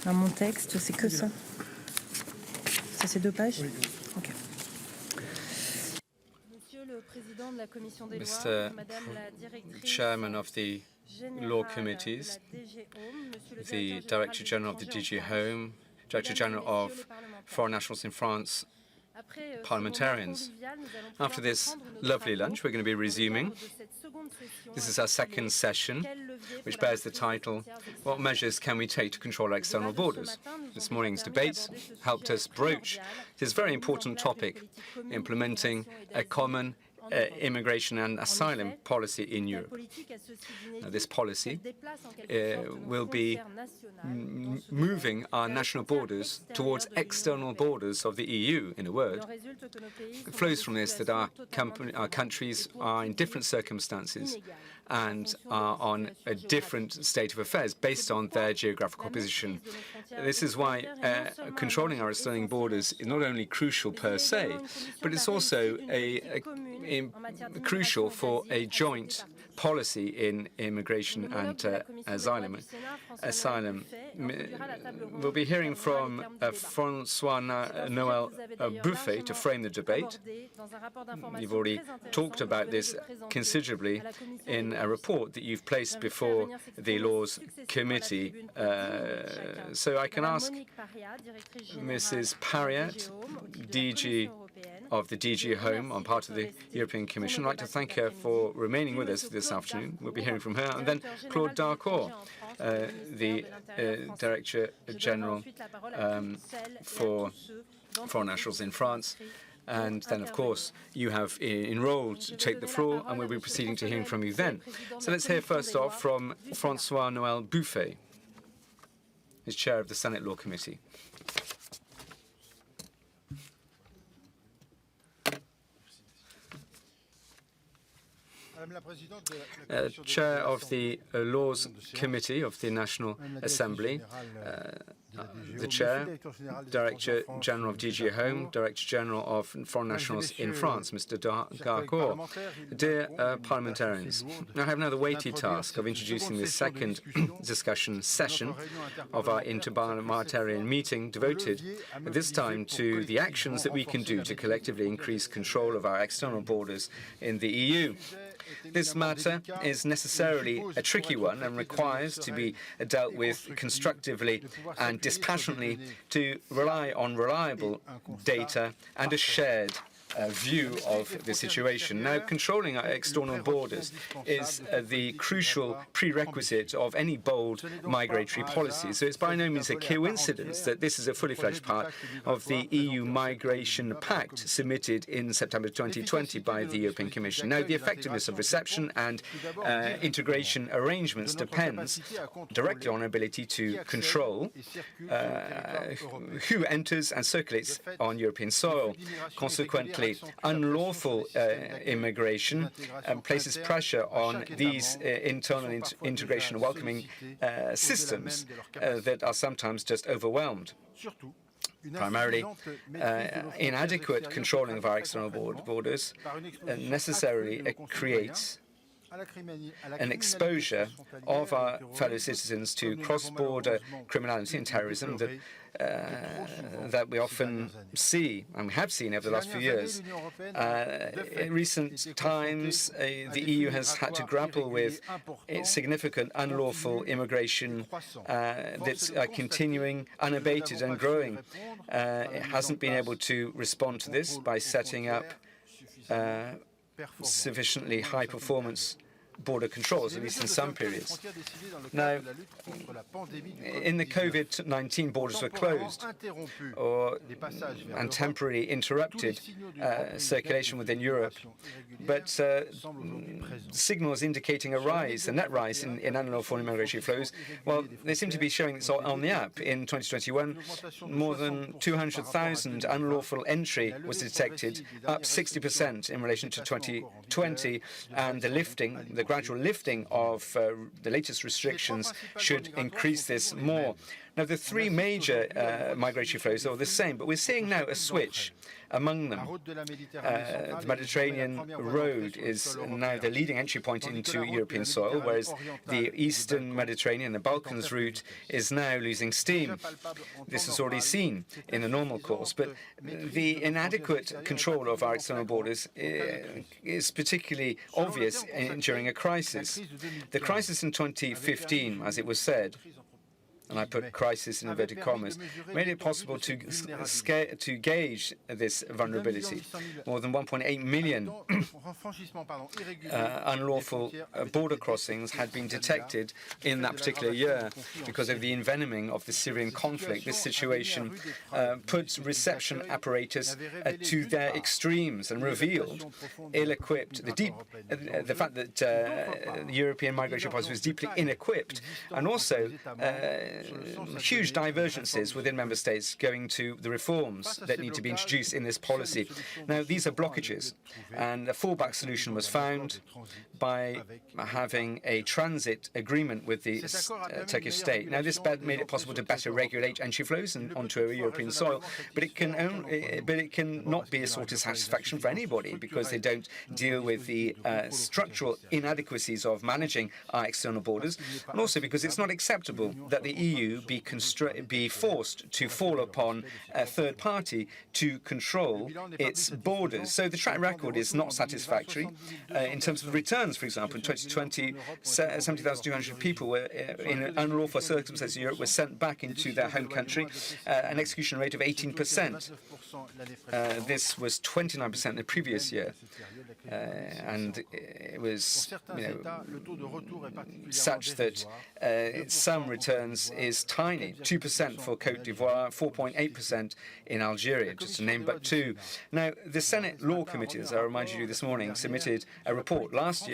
À mon texte, c'est que ça. C'est ces 2 pages? Ok. Mr. Chairman of the Law Committees, the Director General of the DG Home, Director General of Foreign Nationals in France, parliamentarians. After this lovely lunch, we're going to be resuming. This is our second session, which bears the title, What Measures Can We Take to Control Our External Borders? This morning's debate helped us broach this very important topic, implementing a common immigration and asylum policy in Europe. Now, this policy will be moving our national borders towards external borders of the EU, in a word. It flows from this that our countries are in different circumstances and are on a different state of affairs based on their geographical position. This is why controlling our external borders is not only crucial per se, but it's also crucial for a joint policy in immigration and asylum. We'll be hearing from François-Noël Buffet to frame the debate. You've already talked about this considerably in a report that you've placed before the Laws Committee. So I can ask Mrs. Pariat, DG of the DG Home on part of the European Commission. I'd like to thank her for remaining with us this afternoon. We'll be hearing from her. And then Claude Darcourt, the Director General for Foreign Nationals in France. And then, of course, you have enrolled to take the floor, and we'll be proceeding to hearing from you then. So let's hear first off from François-Noël Buffet, who's chair of the Senate Law Committee. Chair of the Laws Committee of the National Assembly, the Chair, Director General of DG Home, Director General of Foreign Nationals in France, Mr. Darcourt. Dear parliamentarians, I have now the weighty task of introducing the second discussion session of our interparliamentarian meeting devoted at this time to the actions that we can do to collectively increase control of our external borders in the EU. This matter is necessarily a tricky one and requires to be dealt with constructively and dispassionately to rely on reliable data and a shared view of the situation. Now, controlling our external borders is the crucial prerequisite of any bold migratory policy. So it's by no means a coincidence that this is a fully fledged part of the EU Migration Pact submitted in September 2020 by the European Commission. Now, the effectiveness of reception and integration arrangements depends directly on our ability to control who enters and circulates on European soil. Consequently, unlawful immigration places pressure on these internal integration and welcoming systems that are sometimes just overwhelmed. Primarily, inadequate controlling of our external borders necessarily creates an exposure of our fellow citizens to cross-border criminality and terrorism that we often see, and we have seen over the last few years. In recent times, the EU has had to grapple with significant unlawful immigration that's continuing unabated and growing. It hasn't been able to respond to this by setting up sufficiently high-performance border controls, at least in some periods. Now, in the COVID-19, borders were closed and temporarily interrupted circulation within Europe. But signals indicating a net rise in unlawful immigration flows, well, they seem to be showing this on the app. In 2021, more than 200,000 unlawful entry was detected, up 60% in relation to 2020, and the gradual lifting of the latest restrictions should increase this more. Now, the three major migratory flows are the same, but we're seeing now a switch among them. The Mediterranean road is now the leading entry point into European soil, whereas the Eastern Mediterranean, the Balkans route, is now losing steam. This is already seen in the normal course, but the inadequate control of our external borders is particularly obvious during a crisis. The crisis in 2015, as it was said, and I put crisis in inverted commas, made it possible to gauge this vulnerability. More than 1.8 million unlawful border crossings had been detected in that particular year because of the envenoming of the Syrian conflict. This situation puts reception apparatus to their extremes and revealed, ill-equipped, the fact that the European migration policy was deeply ill-equipped, and also huge divergences within member states going to the reforms that need to be introduced in this policy. Now, these are blockages, and a fallback solution was found by having a transit agreement with the Turkish state. Now, this made it possible to better regulate entry flows onto European soil, but it can not be a sort of satisfaction for anybody because they don't deal with the structural inadequacies of managing our external borders, and also because it's not acceptable that the EU be forced to fall upon a third party to control its borders. So the track record is not satisfactory. In terms of returns, for example, in 2020, 70,200 people were in unlawful circumstances in Europe were sent back into their home country, an execution rate of 18%. This was 29% the previous year, and it was such that some returns is tiny, 2% for Côte d'Ivoire, 4.8% in Algeria, just to name but two. Now, the Senate Law Committee, as I reminded you this morning, submitted a report last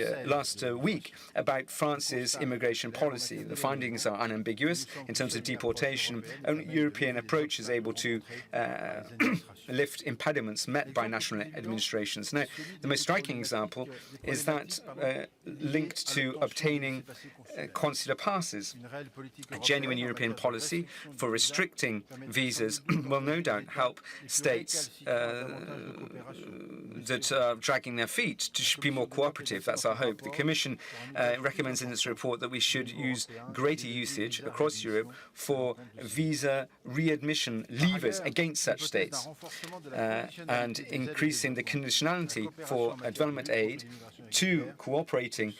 week about France's immigration policy. The findings are unambiguous in terms of deportation. Only European approach is able to lift impediments met by national administrations. Now, the most striking example is that linked to obtaining consular passes. A genuine European policy for restricting visas will no doubt help states that are dragging their feet to be more cooperative. That's our hope. The Commission recommends in its report that we should use greater usage across Europe for visa readmission levers against such states and increasing the conditionality for development aid to cooperating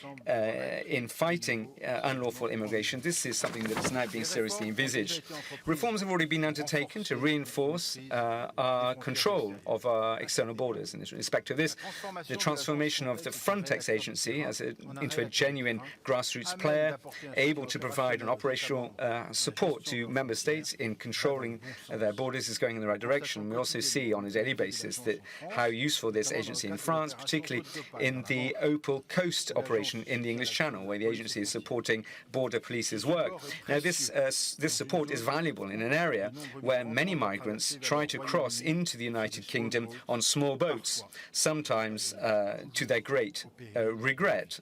in fighting unlawful immigration. This is something that is now being seriously envisaged. Reforms have already been undertaken to reinforce our control of our external borders. In respect to this, the transformation of the Frontex agency into a genuine grassroots player, able to provide an operational support to member states in controlling their borders, is going in the right direction. We also see on a daily basis that how useful this agency in France, particularly in the Opal Coast operation in the English Channel, where the agency is supporting border police's work. Now, this support is valuable in an area where many migrants try to cross into the United Kingdom on small boats, sometimes to their great regret.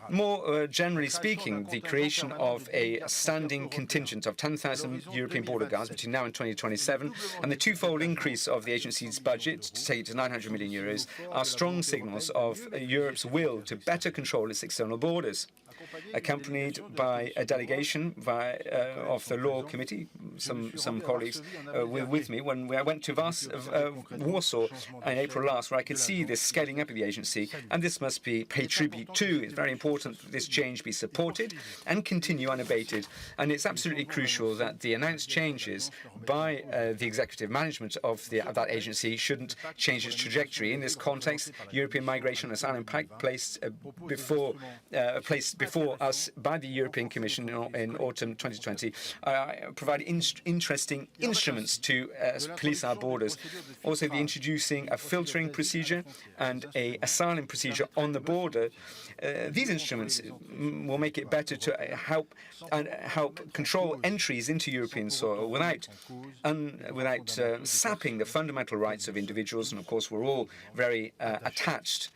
More generally speaking, the creation of a standing contingent of 10,000 European border guards between now and 2027 and the twofold increase of the agency's budget to take it to 900 million euros are strong signals of Europe's will to better control its external borders. Accompanied by a delegation of the Law Committee, some colleagues were with me when I went to Warsaw in April last, where I could see this scaling up of the agency, and this must be paid tribute to. It's very important that this change be supported and continue unabated, and it's absolutely crucial that the announced changes by the executive management of that agency shouldn't change its trajectory. In this context, European Migration and Asylum Pact placed before us by the European Commission in autumn 2020 provide interesting instruments to police our borders. Also, the introducing a filtering procedure and an asylum procedure on the border. These instruments will make it better to help control entries into European soil without sapping the fundamental rights of individuals. And of course, we're all very attached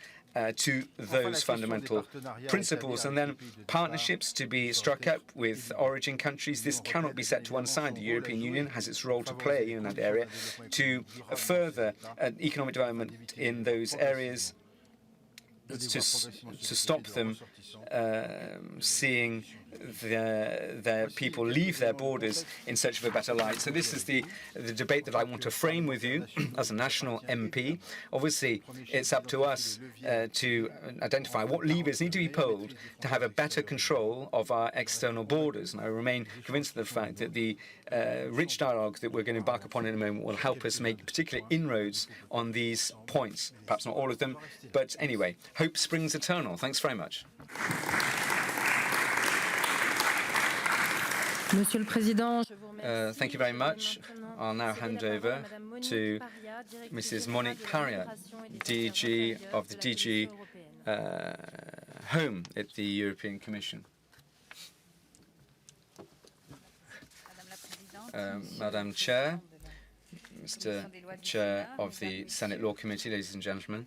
to those fundamental principles. And then partnerships to be struck up with origin countries. This cannot be set to one side. The European Union has its role to play in that area to further economic development in those areas, to stop them seeing their people leave their borders in search of a better life. So this is the debate that I want to frame with you as a national MP. Obviously, it's up to us to identify what levers need to be pulled to have a better control of our external borders. And I remain convinced of the fact that the rich dialogue that we're going to embark upon in a moment will help us make particular inroads on these points. Perhaps not all of them, but anyway, hope springs eternal. Thanks very much. Thank you very much. I'll now hand over to Mrs. Monique Parriat, DG of the DG Home at the European Commission. Madam Chair, Mr. Chair of the Senate Law Committee, ladies and gentlemen.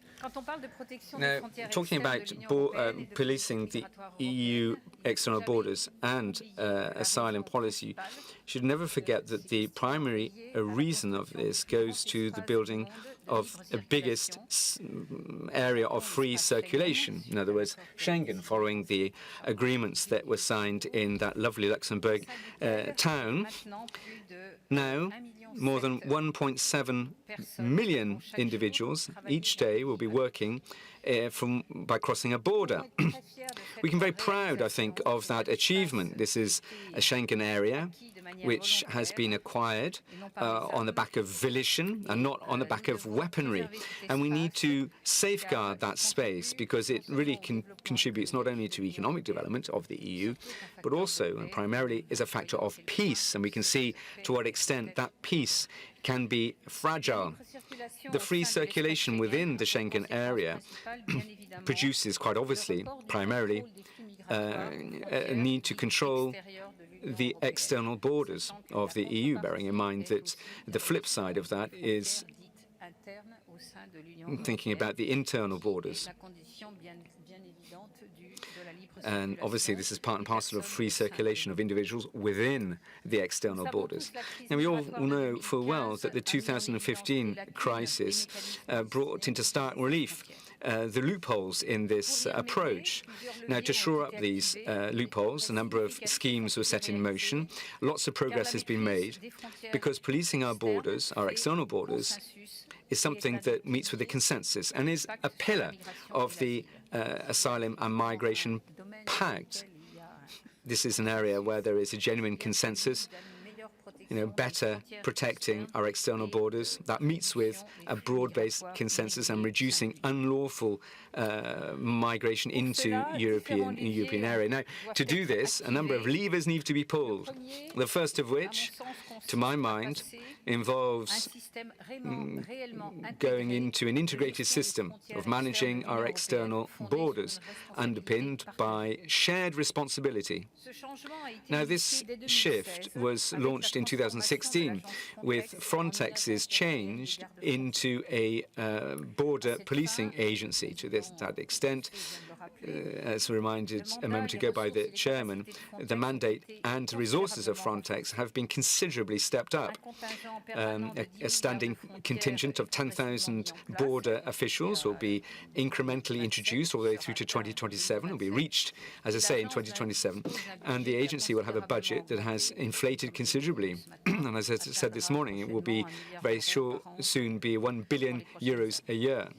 Now, talking about policing the EU external borders and asylum policy, you should never forget that the primary reason of this goes to the building of a biggest area of free circulation. In other words, Schengen, following the agreements that were signed in that lovely Luxembourg town. Now, more than 1.7 million individuals each day will be working by crossing a border. We can be very proud, I think, of that achievement. This is a Schengen area which has been acquired on the back of volition and not on the back of weaponry. And we need to safeguard that space because it really contributes not only to economic development of the EU, but also and primarily is a factor of peace. And we can see to what extent that peace can be fragile. The free circulation within the Schengen area produces, quite obviously, primarily, a need to control the external borders of the EU, bearing in mind that the flip side of that is thinking about the internal borders. And obviously, this is part and parcel of free circulation of individuals within the external borders. Now, we all know full well that the 2015 crisis brought into stark relief the loopholes in this approach. Now, to shore up these loopholes, a number of schemes were set in motion. Lots of progress has been made because policing our borders, our external borders, is something that meets with the consensus and is a pillar of the Asylum and Migration Pact. This is an area where there is a genuine consensus, better protecting our external borders. That meets with a broad-based consensus and reducing unlawful migration into European area. Now, to do this, a number of levers need to be pulled. The first of which, to my mind, involves going into an integrated system of managing our external borders, underpinned by shared responsibility. Now, this shift was launched in 2016 with Frontex's change into a border policing agency. To that extent, as reminded a moment ago by the chairman, the mandate and resources of Frontex have been considerably stepped up. A standing contingent of 10,000 border officials will be incrementally introduced all the way through to 2027. It will be reached, as I say, in 2027. And the agency will have a budget that has inflated considerably. And as I said this morning, it will be soon be 1 billion euros a year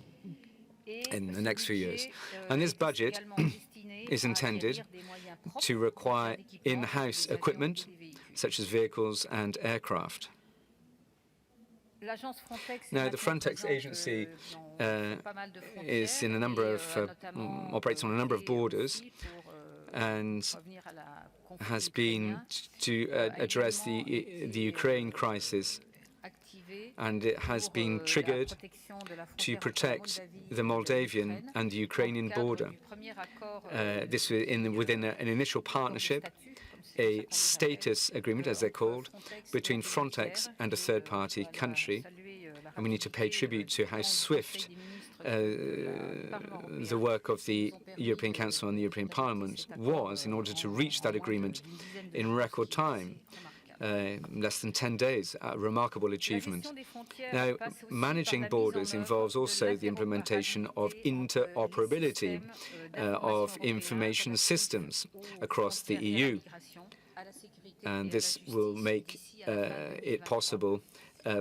in the next few years. And this budget is intended to require in-house equipment, such as vehicles and aircraft. Now, the Frontex agency is in a number of operates on a number of borders and has been to address the Ukraine crisis, and it has been triggered to protect the Moldavian and the Ukrainian border. This was within an initial partnership, a status agreement, as they're called, between Frontex and a third-party country. And we need to pay tribute to how swift the work of the European Council and the European Parliament was in order to reach that agreement in record time. Less than 10 days, a remarkable achievement. Now, managing borders involves also the implementation of interoperability of information systems across the EU. And this will make it possible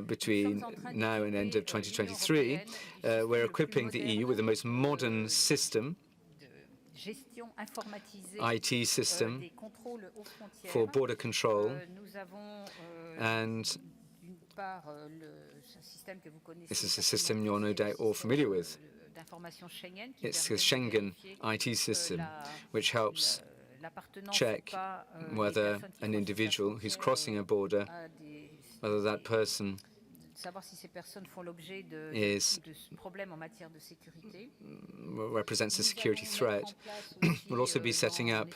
between now and end of 2023. We're equipping the EU with the most modern system, IT system for border control, and this is a system you're no doubt all familiar with. It's the Schengen IT system, which helps check whether an individual who's crossing a border, whether that person represents a security threat. We'll also be setting up,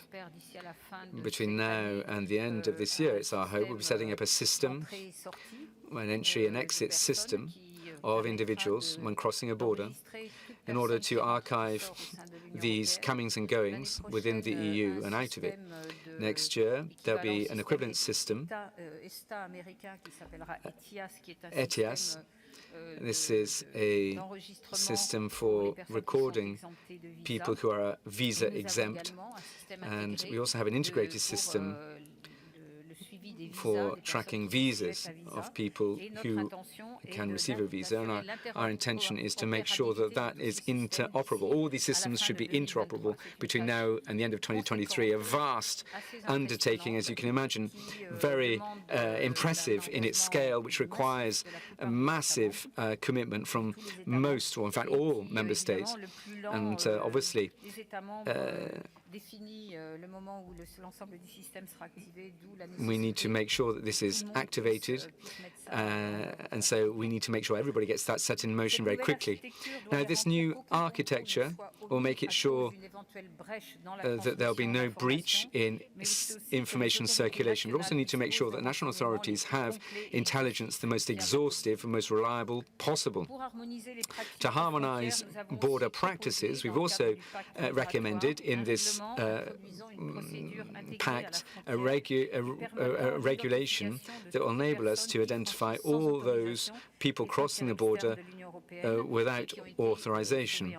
between now and the end of this year, it's our hope, we'll be setting up a system, an entry and exit system of individuals when crossing a border in order to archive these comings and goings within the EU and out of it. Next year, there'll be an equivalent system, ETIAS. This is a system for recording people who are visa exempt, and we also have an integrated system for tracking visas of people who can receive a visa, and our intention is to make sure that that is interoperable. All these systems should be interoperable between now and the end of 2023. A vast undertaking, as you can imagine, very impressive in its scale, which requires a massive commitment from most, or in fact all, member states. And obviously, we need to make sure that this is activated, and so we need to make sure everybody gets that set in motion very quickly. Now, this new architecture will make it sure that there'll be no breach in information circulation. We also need to make sure that national authorities have intelligence the most exhaustive and most reliable possible. To harmonize border practices, we've also recommended in this Pact a regulation that will enable us to identify all those people crossing the border without authorization,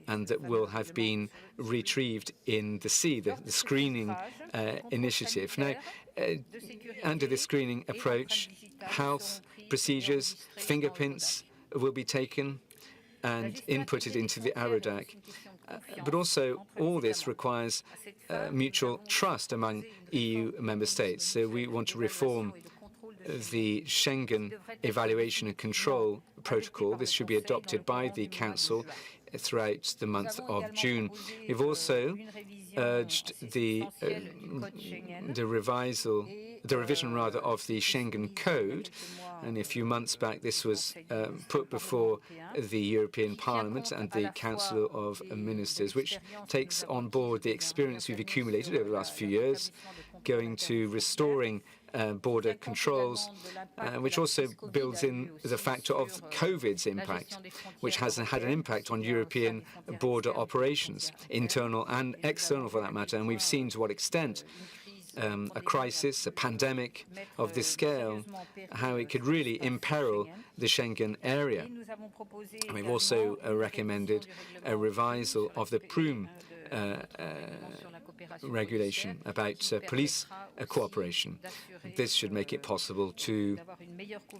and that will have been retrieved in the sea, the screening initiative. Now, under the screening approach, health procedures, fingerprints will be taken and inputted into the Aerodac. But also, all this requires mutual trust among EU member states. So we want to reform the Schengen evaluation and control protocol. This should be adopted by the Council throughout the month of June. We've also urged the revision of the Schengen Code, and a few months back this was put before the European Parliament and the Council of Ministers, which takes on board the experience we've accumulated over the last few years, going to restoring border controls, which also builds in the factor of COVID's impact, which has had an impact on European border operations, internal and external for that matter, and we've seen to what extent a crisis, a pandemic of this scale, how it could really imperil the Schengen area. And we've also recommended a revisal of the Prüm regulation about police cooperation. This should make it possible to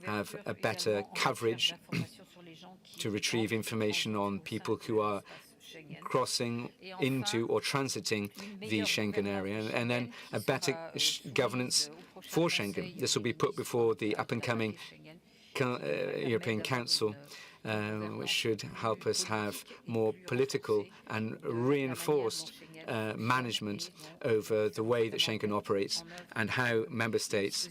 have a better coverage, to retrieve information on people who are crossing into or transiting the Schengen area, and then a better governance for Schengen. This will be put before the up-and-coming European Council, which should help us have more political and reinforced management over the way that Schengen operates and how member states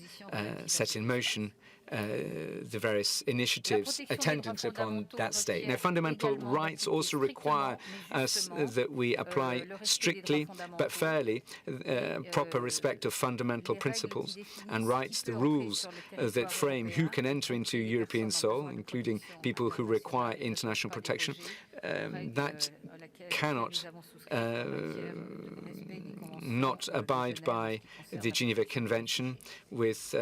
set in motion the various initiatives attendant upon that state. Now, fundamental rights also require us that we apply strictly but fairly proper respect of fundamental principles and rights, the rules that frame who can enter into European soil, including people who require international protection. That cannot not abide by the Geneva Convention with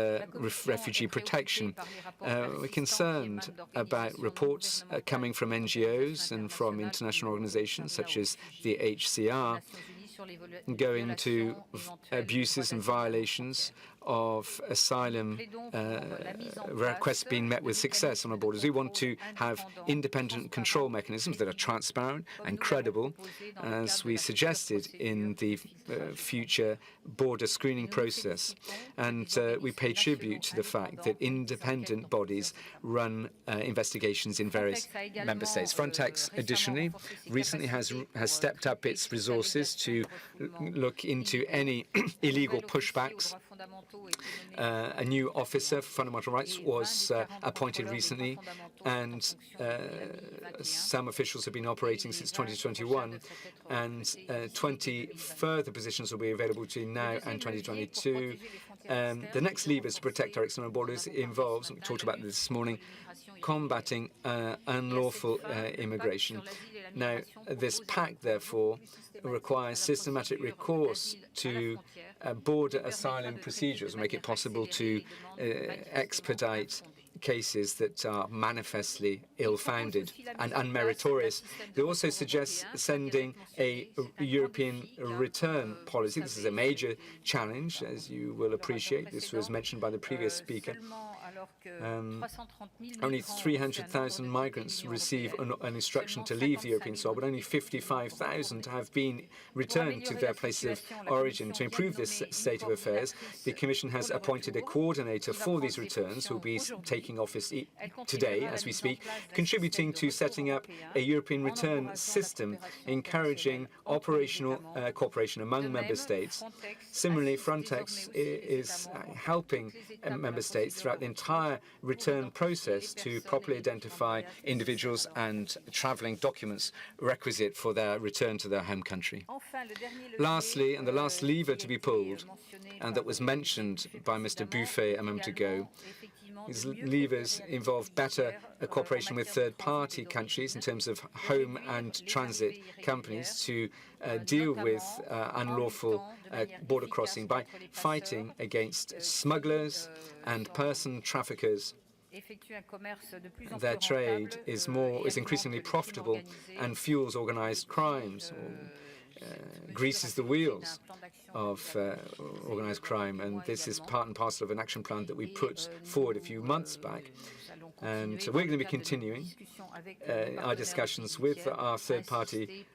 refugee protection. We're concerned about reports coming from NGOs and from international organizations such as the HCR going to abuses and violations of asylum requests being met with success on our borders. We want to have independent control mechanisms that are transparent and credible, as we suggested in the future border screening process. And we pay tribute to the fact that independent bodies run investigations in various member states. Frontex, additionally, recently has stepped up its resources to look into any illegal pushbacks. A new officer for fundamental rights was appointed recently, and some officials have been operating since 2021, and 20 further positions will be available between now and 2022. The next levers to protect our external borders involves, and we talked about this morning, combating unlawful immigration. Now, this pact, therefore, requires systematic recourse to border asylum procedures and make it possible to expedite cases that are manifestly ill-founded and unmeritorious. They also suggest sending a European return policy. This is a major challenge, as you will appreciate. This was mentioned by the previous speaker. Only 300,000 migrants receive an instruction to leave the European soil, but only 55,000 have been returned to their place of origin. To improve this state of affairs, the Commission has appointed a coordinator for these returns who will be taking office today, as we speak, contributing to setting up a European return system, encouraging operational cooperation among member states. Similarly, Frontex is helping member states throughout the entire return process to properly identify individuals and travelling documents requisite for their return to their home country. Lastly, and the last lever to be pulled, and that was mentioned by Mr. Buffet a moment ago, these levers involve better cooperation with third-party countries in terms of home and transit companies to deal with unlawful border crossing by fighting against smugglers and person traffickers. Their trade is increasingly profitable and fuels organized crimes, or greases the wheels of organized crime, and this is part and parcel of an action plan that we put forward a few months back. And so we're going to be continuing our discussions with our third-party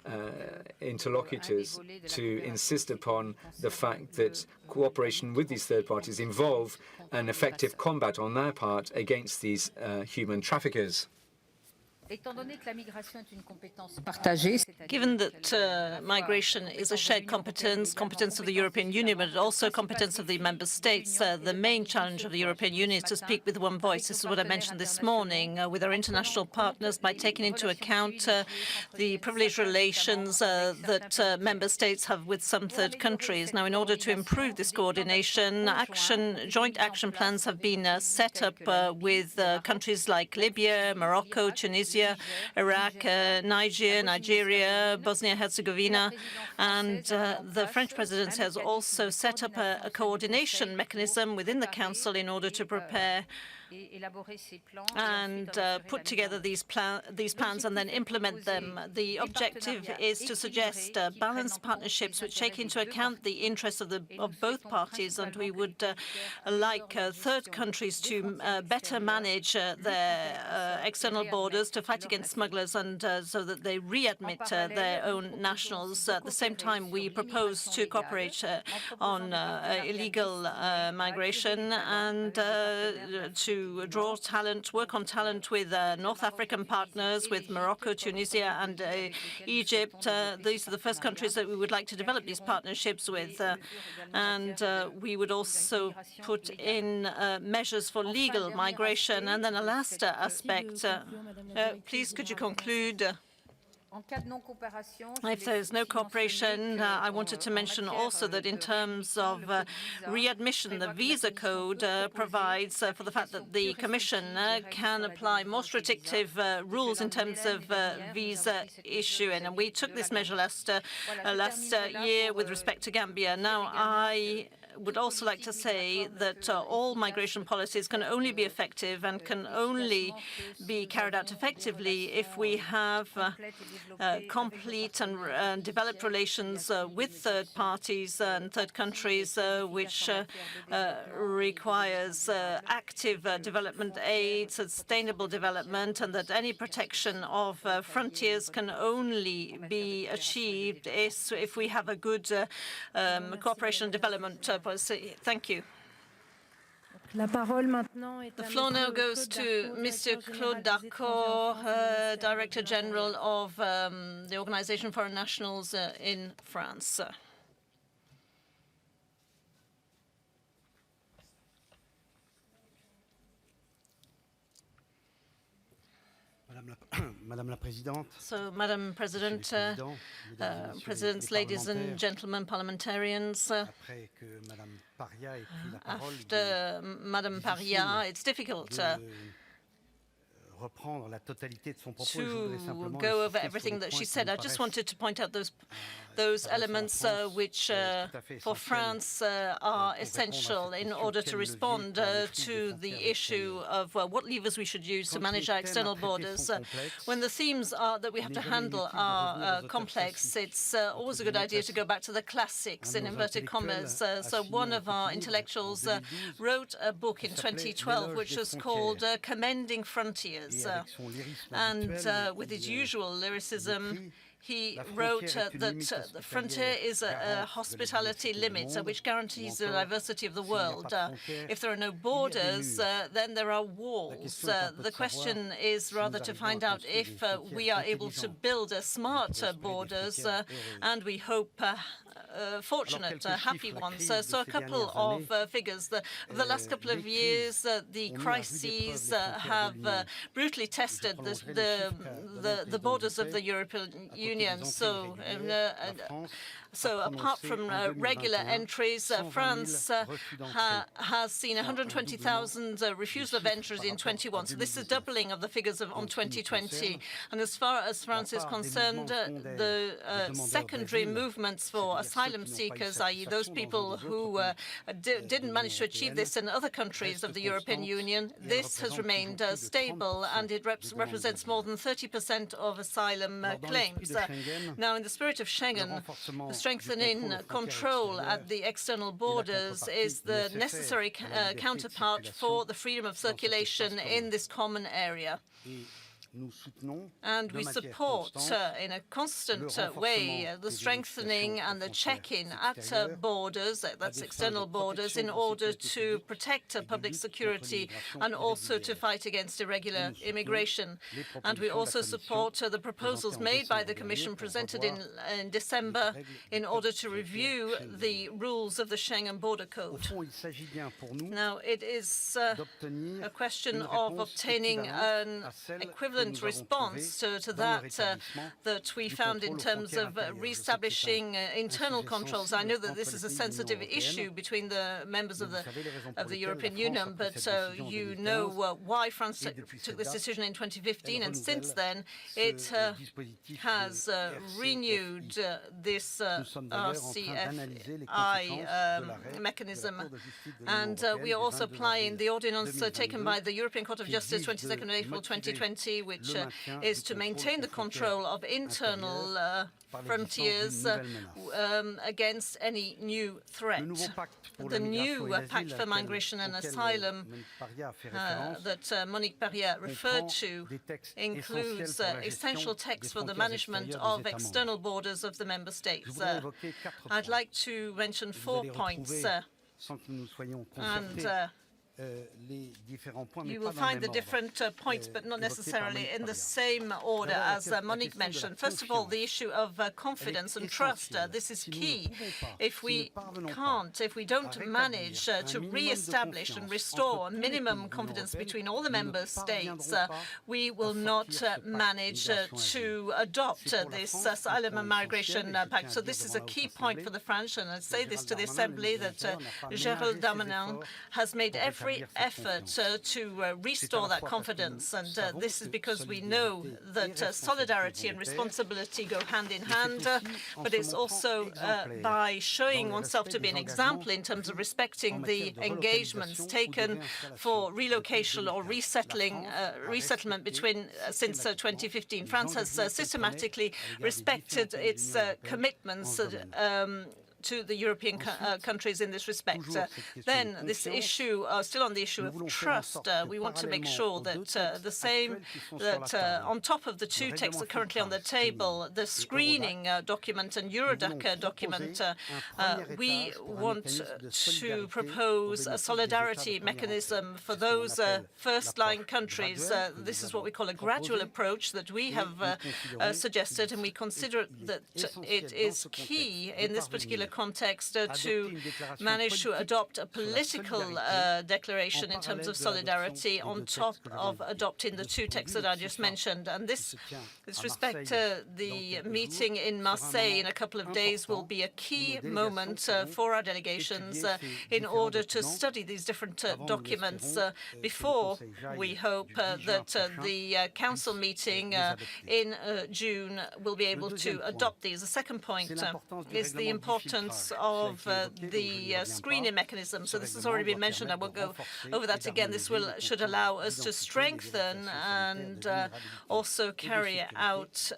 interlocutors to insist upon the fact that cooperation with these third parties involve an effective combat on their part against these human traffickers. Given that migration is a shared competence of the European Union, but also competence of the member states, the main challenge of the European Union is to speak with one voice. This is what I mentioned this morning with our international partners by taking into account the privileged relations that member states have with some third countries. Now, in order to improve this coordination, joint action plans have been set up with countries like Libya, Morocco, Tunisia, Iraq, Nigeria, Bosnia-Herzegovina, and the French presidency has also set up a coordination mechanism within the Council in order to prepare and put together these plans and then implement them. The objective is to suggest balanced partnerships which take into account the interests of both parties, and we would like third countries to better manage their external borders, to fight against smugglers, and so that they readmit their own nationals. At the same time, we propose to cooperate on illegal migration and to to draw talent, work on talent with North African partners, with Morocco, Tunisia, and Egypt. These are the first countries that we would like to develop these partnerships with. And we would also put in measures for legal migration. And then a last aspect, please could you conclude? If there is no cooperation, I wanted to mention also that in terms of readmission, the visa code provides for the fact that the Commission can apply more restrictive rules in terms of visa issuing. And we took this measure last year with respect to Gambia. Now, I would also like to say that all migration policies can only be effective and can only be carried out effectively if we have complete and developed relations with third parties and third countries, which requires active development aid, sustainable development, and that any protection of frontiers can only be achieved if we have a good cooperation and development policy. Thank you. The floor now goes to Mr. Claude Darcourt, Director General of the Organization for Foreign Nationals in France. So, Madam President, Presidents, ladies and gentlemen, parliamentarians, after Madame Paria, it's difficult to go over everything that she said. I just wanted to point out those elements which for France are essential in order to respond to the issue of what levers we should use to manage our external borders. When the themes that we have to handle are complex, it's always a good idea to go back to the classics, in inverted commas. So one of our intellectuals wrote a book in 2012 which was called Commending Frontiers. And with his usual lyricism, he wrote that the frontier is a hospitality limit which guarantees the diversity of the world. If there are no borders, then there are walls. The question is rather to find out if we are able to build smart borders, and we hope fortunate, happy ones. So a couple of figures. The last couple of years, the crises have brutally tested the borders of the European Union. So apart from regular entries, France has seen 120,000 refusal of entries in 21. So this is doubling of the figures on 2020. And as far as France is concerned, the secondary movements for asylum seekers, i.e. those people who didn't manage to achieve this in other countries of the European Union, this has remained stable, and it represents more than 30% of asylum claims. Now, in the spirit of Schengen, strengthening control at the external borders is the necessary counterpart for the freedom of circulation in this common area. And we support in a constant way the strengthening and the checking at borders, that's external borders, in order to protect public security and also to fight against irregular immigration. And we also support the proposals made by the Commission presented in December in order to review the rules of the Schengen Border Code. Now, it is a question of obtaining an equivalent response to that that we found in terms of re-establishing internal controls. I know that this is a sensitive issue between the members of the European Union, but you know why France took this decision in 2015, and since then it has renewed this RCFI mechanism, and we are also applying the ordinance taken by the European Court of Justice 22nd April 2020, which is to maintain the control of internal frontiers against any new threat. The new Pact for Migration and Asylum that Monique Paria referred to includes essential texts for the management of external borders of the member states. I'd like to mention 4 points, and You will find the different points, but not necessarily in the same order as Monique mentioned. First of all, the issue of confidence and trust. This is key. If we don't manage to re-establish and restore minimum confidence between all the member states, we will not manage to adopt this Asylum and Migration Pact. So this is a key point for the French, and I say this to the Assembly, that Gérald Darmanin has made every effort to restore that confidence. And this is because we know that solidarity and responsibility go hand in hand, but it's also by showing oneself to be an example in terms of respecting the engagements taken for relocation or resettlement between since 2015. France has systematically respected its commitments to the European countries in this respect. Then this issue, still on the issue of trust, we want to make sure that on top of the two texts that are currently on the table, the screening document and Eurodac document, we want to propose a solidarity mechanism for those first-line countries. This is what we call a gradual approach that we have suggested, and we consider that it is key in this particular context to manage to adopt a political declaration in terms of solidarity on top of adopting the two texts that I just mentioned. And this respect, the meeting in Marseille in a couple of days will be a key moment for our delegations in order to study these different documents before we hope that the Council meeting in June will be able to adopt these. The second point is the importance of the screening mechanism. So this has already been mentioned. I won't go over that again. This should allow us to strengthen and also carry out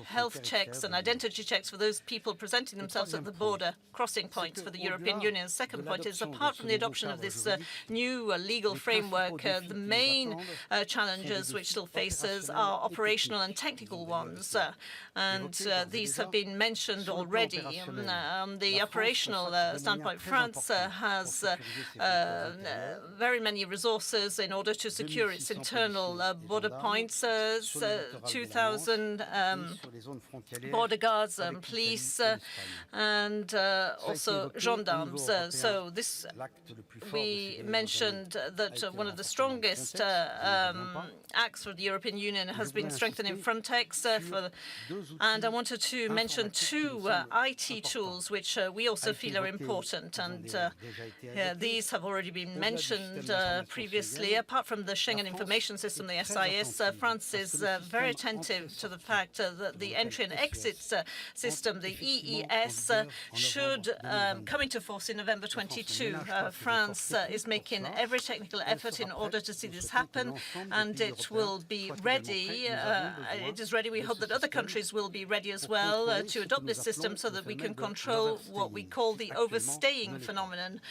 health checks and identity checks for those people presenting themselves at the border crossing points for the European Union. The second point is, apart from the adoption of this new legal framework, the main challenges which still faces are operational and technical ones. And these have been mentioned already. The operational standpoint, France has very many resources in order to secure its internal border points, 2,000 border guards and police, and also gendarmes. So this, we mentioned that one of the strongest acts for the European Union has been strengthening Frontex, and I wanted to mention two IT tools which we also feel are important, and these have already been mentioned previously. Apart from the Schengen Information System, the SIS, France is very attentive to the fact that the entry and exit system, the EES, should come into force in November 22. France is making every technical effort in order to see this happen, and it will be ready. It is ready. We hope that other countries will be ready as well to adopt this system so that we can control what we call the overstaying phenomenon,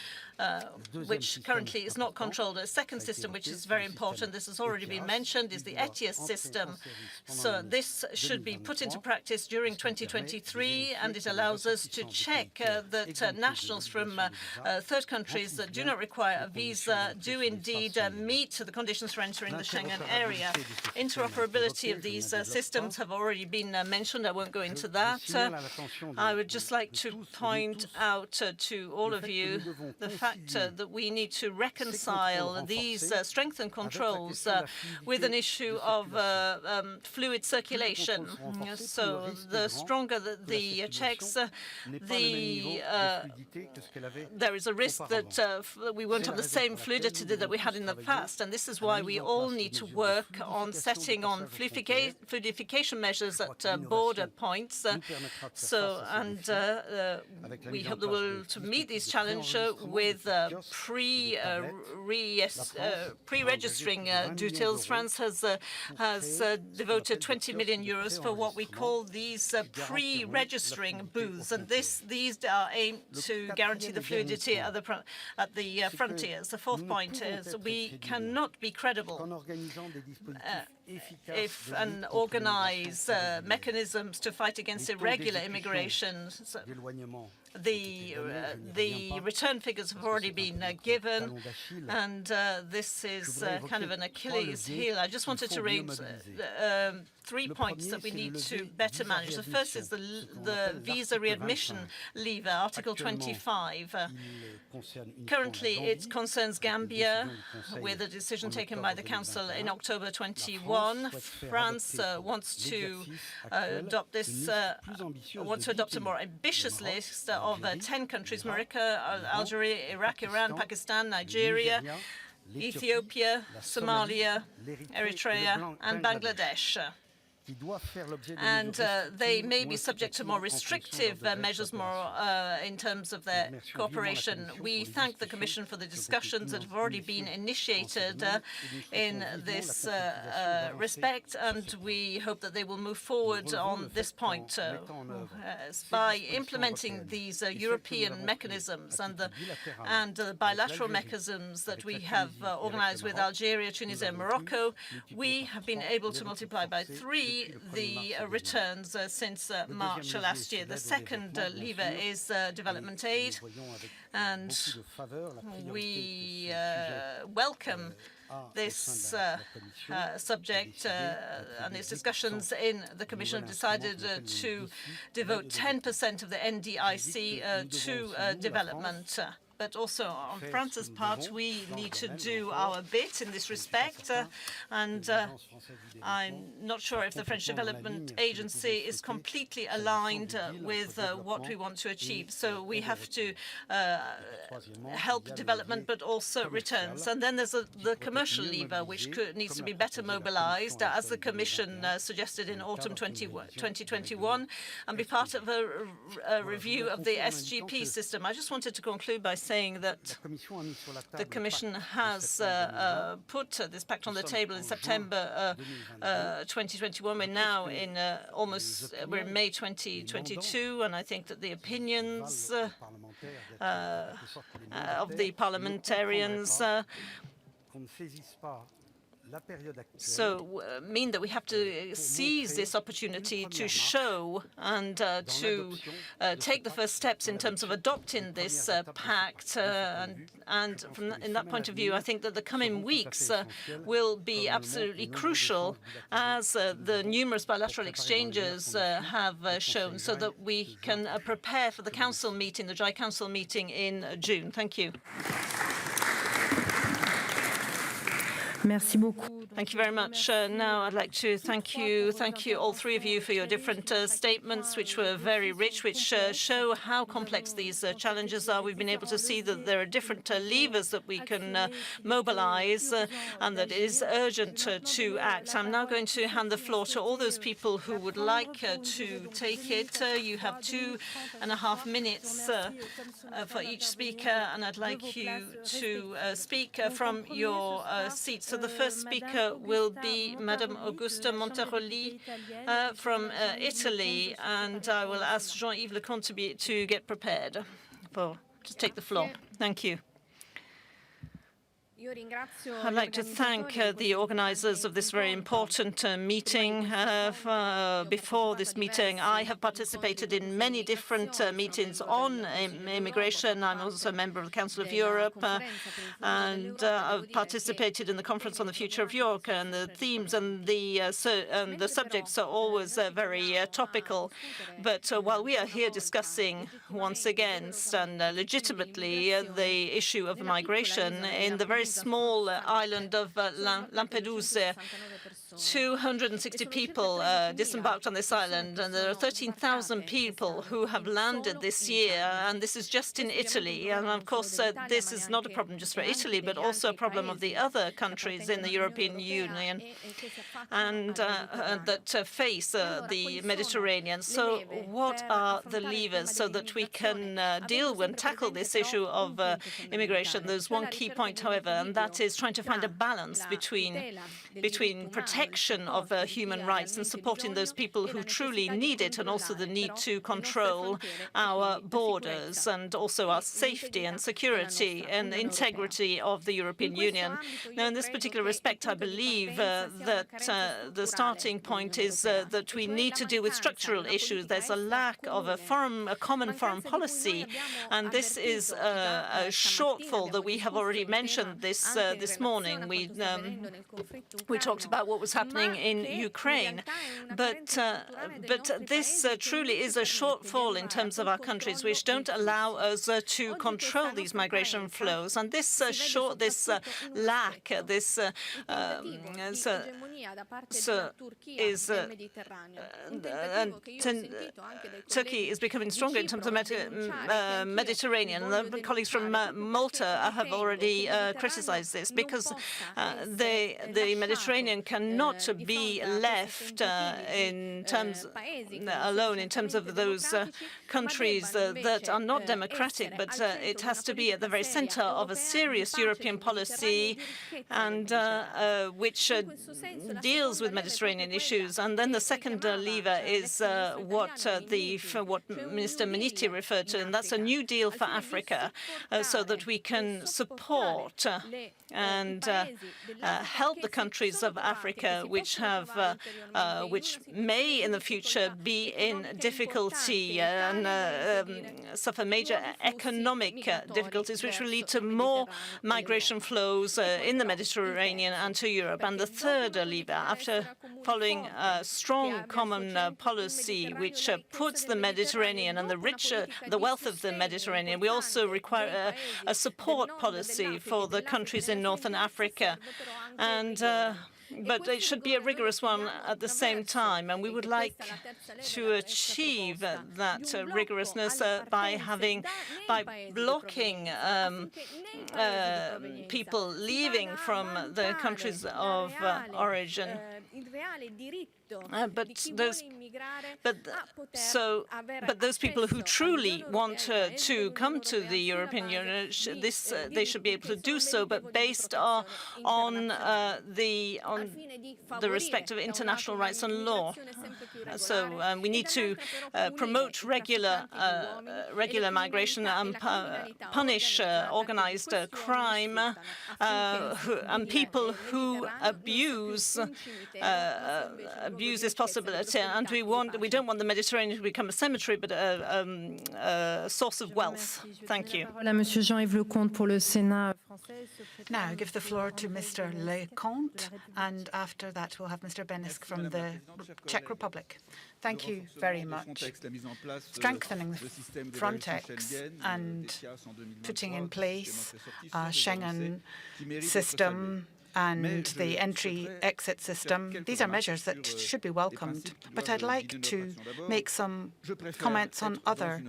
which currently is not controlled. A second system, which is very important, this has already been mentioned, is the ETIAS system. So this should be put into practice during 2023, and it allows us to check that nationals from third countries that do not require a visa do indeed meet the conditions for entering the Schengen area. Interoperability of these systems have already been mentioned. I won't go into that. I would just like to point out to all of you the fact that we need to reconcile these strengthened controls with an issue of fluid circulation. So the stronger the checks, there is a risk that we won't have the same fluidity that we had in the past, and this is why we all need to work on setting on fluidification measures at border points. We hope that we'll to meet these challenges with pre-registering details. France has devoted 20 million euros for what we call these pre-registering booths, and these are aimed to guarantee the fluidity at the frontiers. The fourth point is we cannot be credible and organize mechanisms to fight against irregular immigration the return figures have already been given, and this is kind of an Achilles heel. I just wanted to raise 3 points that we need to better manage. The first is the visa readmission lever, Article 25. Currently, it concerns Gambia, with a decision taken by the Council in October 21. France wants to adopt this, wants to adopt a more ambitious list of 10 countries: Morocco, Algeria, Iraq, Iran, Pakistan, Nigeria, Ethiopia, Somalia, Eritrea, and Bangladesh. And they may be subject to more restrictive measures in terms of their cooperation. We thank the Commission for the discussions that have already been initiated in this respect, and we hope that they will move forward on this point. By implementing these European mechanisms and the bilateral mechanisms that we have organized with Algeria, Tunisia, and Morocco, we have been able to multiply by 3 the returns since March last year. The second lever is development aid, and we welcome this subject, and its discussions in the Commission have decided to devote 10% of the NDIC to development. But also on France's part, we need to do our bit in this respect. And I'm not sure if the French Development Agency is completely aligned with what we want to achieve. So we have to help development, but also returns. And then there's the commercial lever, which needs to be better mobilized, as the Commission suggested in autumn 2021, and be part of a review of the SGP system. I just wanted to conclude by saying that the Commission has put this pact on the table in September 2021. We're now in we're in May 2022, and I think that the opinions of the parliamentarians mean that we have to seize this opportunity to show and to take the first steps in terms of adopting this pact. And in that point of view, I think that the coming weeks will be absolutely crucial, as the numerous bilateral exchanges have shown, so that we can prepare for the Council meeting, the Dry Council meeting in June. Thank you. Merci beaucoup. Thank you very much. Now I'd like to thank you all three of you for your different statements, which were very rich, which show how complex these challenges are. We've been able to see that there are different levers that we can mobilize, and that it is urgent to act. I'm now going to hand the floor to all those people who would like to take it. You have 2.5 minutes for each speaker, and I'd like you to speak from your seats. So the first speaker will be Madame Augusta Monteroli from Italy, and I will ask Jean-Yves Lecomte to get prepared to take the floor. Thank you. I'd like to thank the organizers of this very important meeting. Before this meeting, I have participated in many different meetings on immigration. I'm also a member of the Council of Europe, and I've participated in the Conference on the Future of Europe, and the themes and the subjects are always very topical. But while we are here discussing once again and legitimately the issue of migration in the very small island of Lampedusa, 260 people disembarked on this island, and there are 13,000 people who have landed this year, and this is just in Italy. And of course, this is not a problem just for Italy, but also a problem of the other countries in the European Union and that face the Mediterranean. So what are the levers so that we can deal with and tackle this issue of immigration? There's one key point, however, and that is trying to find a balance between protecting protection of human rights and supporting those people who truly need it, and also the need to control our borders and also our safety and security and integrity of the European Union. Now, in this particular respect, I believe that the starting point is that we need to deal with structural issues. There's a lack of a common foreign policy, and this is a shortfall that we have already mentioned this morning. We talked about what was happening in Ukraine, but this truly is a shortfall in terms of our countries, which don't allow us to control these migration flows. And this lack, Turkey is becoming stronger in terms of Mediterranean. The colleagues from Malta have already criticized this, because the Mediterranean cannot be left alone in terms of those countries that are not democratic, but it has to be at the very center of a serious European policy and which deals with Mediterranean issues. And then the second lever is what Minister Minniti referred to, and that's a new deal for Africa, so that we can support and help the countries of Africa which may in the future be in difficulty and suffer major economic difficulties, which will lead to more migration flows in the Mediterranean and to Europe. And the third lever, after following a strong common policy which puts the Mediterranean and the wealth of the Mediterranean, we also require a support policy for the countries in Northern Africa. But it should be a rigorous one at the same time, and we would like to achieve that rigorousness by blocking people leaving from the countries of origin. But those people who truly want to come to the European Union, they should be able to do so, but based on the respect of international rights and law. So we need to promote regular migration and punish organized crime and people who abuse this possibility. And we don't want the Mediterranean to become a cemetery, but a source of wealth. Thank you. Now I give the floor to Mr. Lecomte, and after that we'll have Mr. Benesk from the Czech Republic. Thank you very much. Strengthening Frontex and putting in place a Schengen system and the entry-exit system, these are measures that should be welcomed. But I'd like to make some comments on other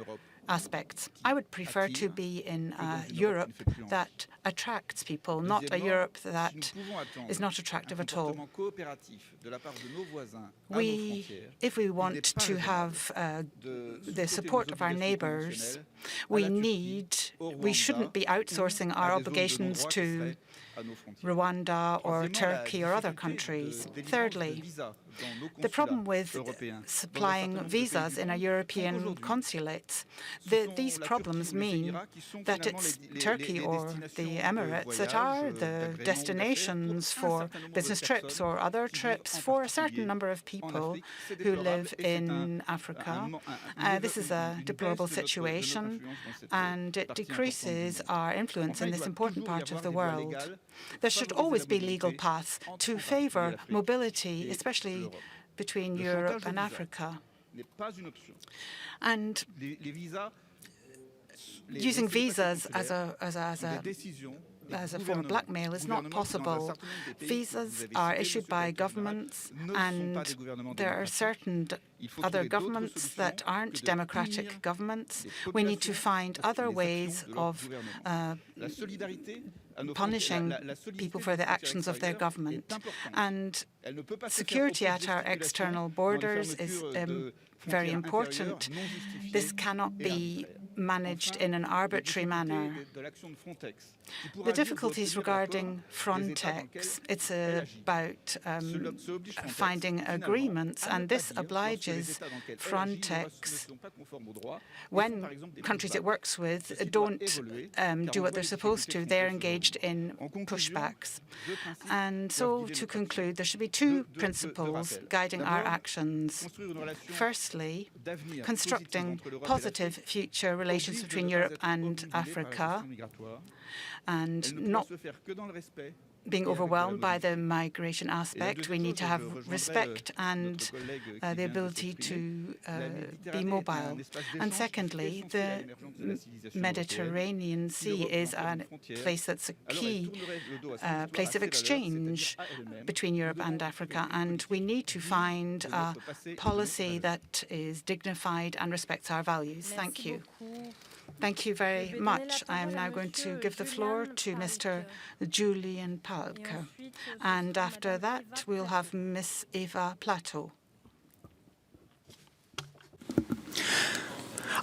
aspects. I would prefer to be in a Europe that attracts people, not a Europe that is not attractive at all. If we want to have the support of our neighbours, we shouldn't be outsourcing our obligations to Rwanda or Turkey or other countries. Thirdly, the problem with supplying visas in our European consulates, these problems mean that it's Turkey or the Emirates that are the destinations for business trips or other trips for a certain number of people who live in Africa. This is a deplorable situation, and it decreases our influence in this important part of the world. There should always be legal paths to favour mobility, especially between Europe and Africa. And using visas as a form of blackmail is not possible. Visas are issued by governments, and there are certain other governments that aren't democratic governments. We need to find other ways of punishing people for the actions of their government. And security at our external borders is very important. This cannot be managed in an arbitrary manner. The difficulties regarding Frontex, it's about finding agreements, and this obliges Frontex, when countries it works with don't do what they're supposed to, they're engaged in pushbacks. And so, to conclude, there should be two principles guiding our actions. Firstly, constructing positive future relations between Europe and Africa, and not being overwhelmed by the migration aspect. We need to have respect and the ability to be mobile. And secondly, the Mediterranean Sea is a place that's a key place of exchange between Europe and Africa, and we need to find a policy that is dignified and respects our values. Thank you. Thank you very much. I am now going to give the floor to Mr. Julian Palke. And after that, we'll have Ms. Eva Plateau.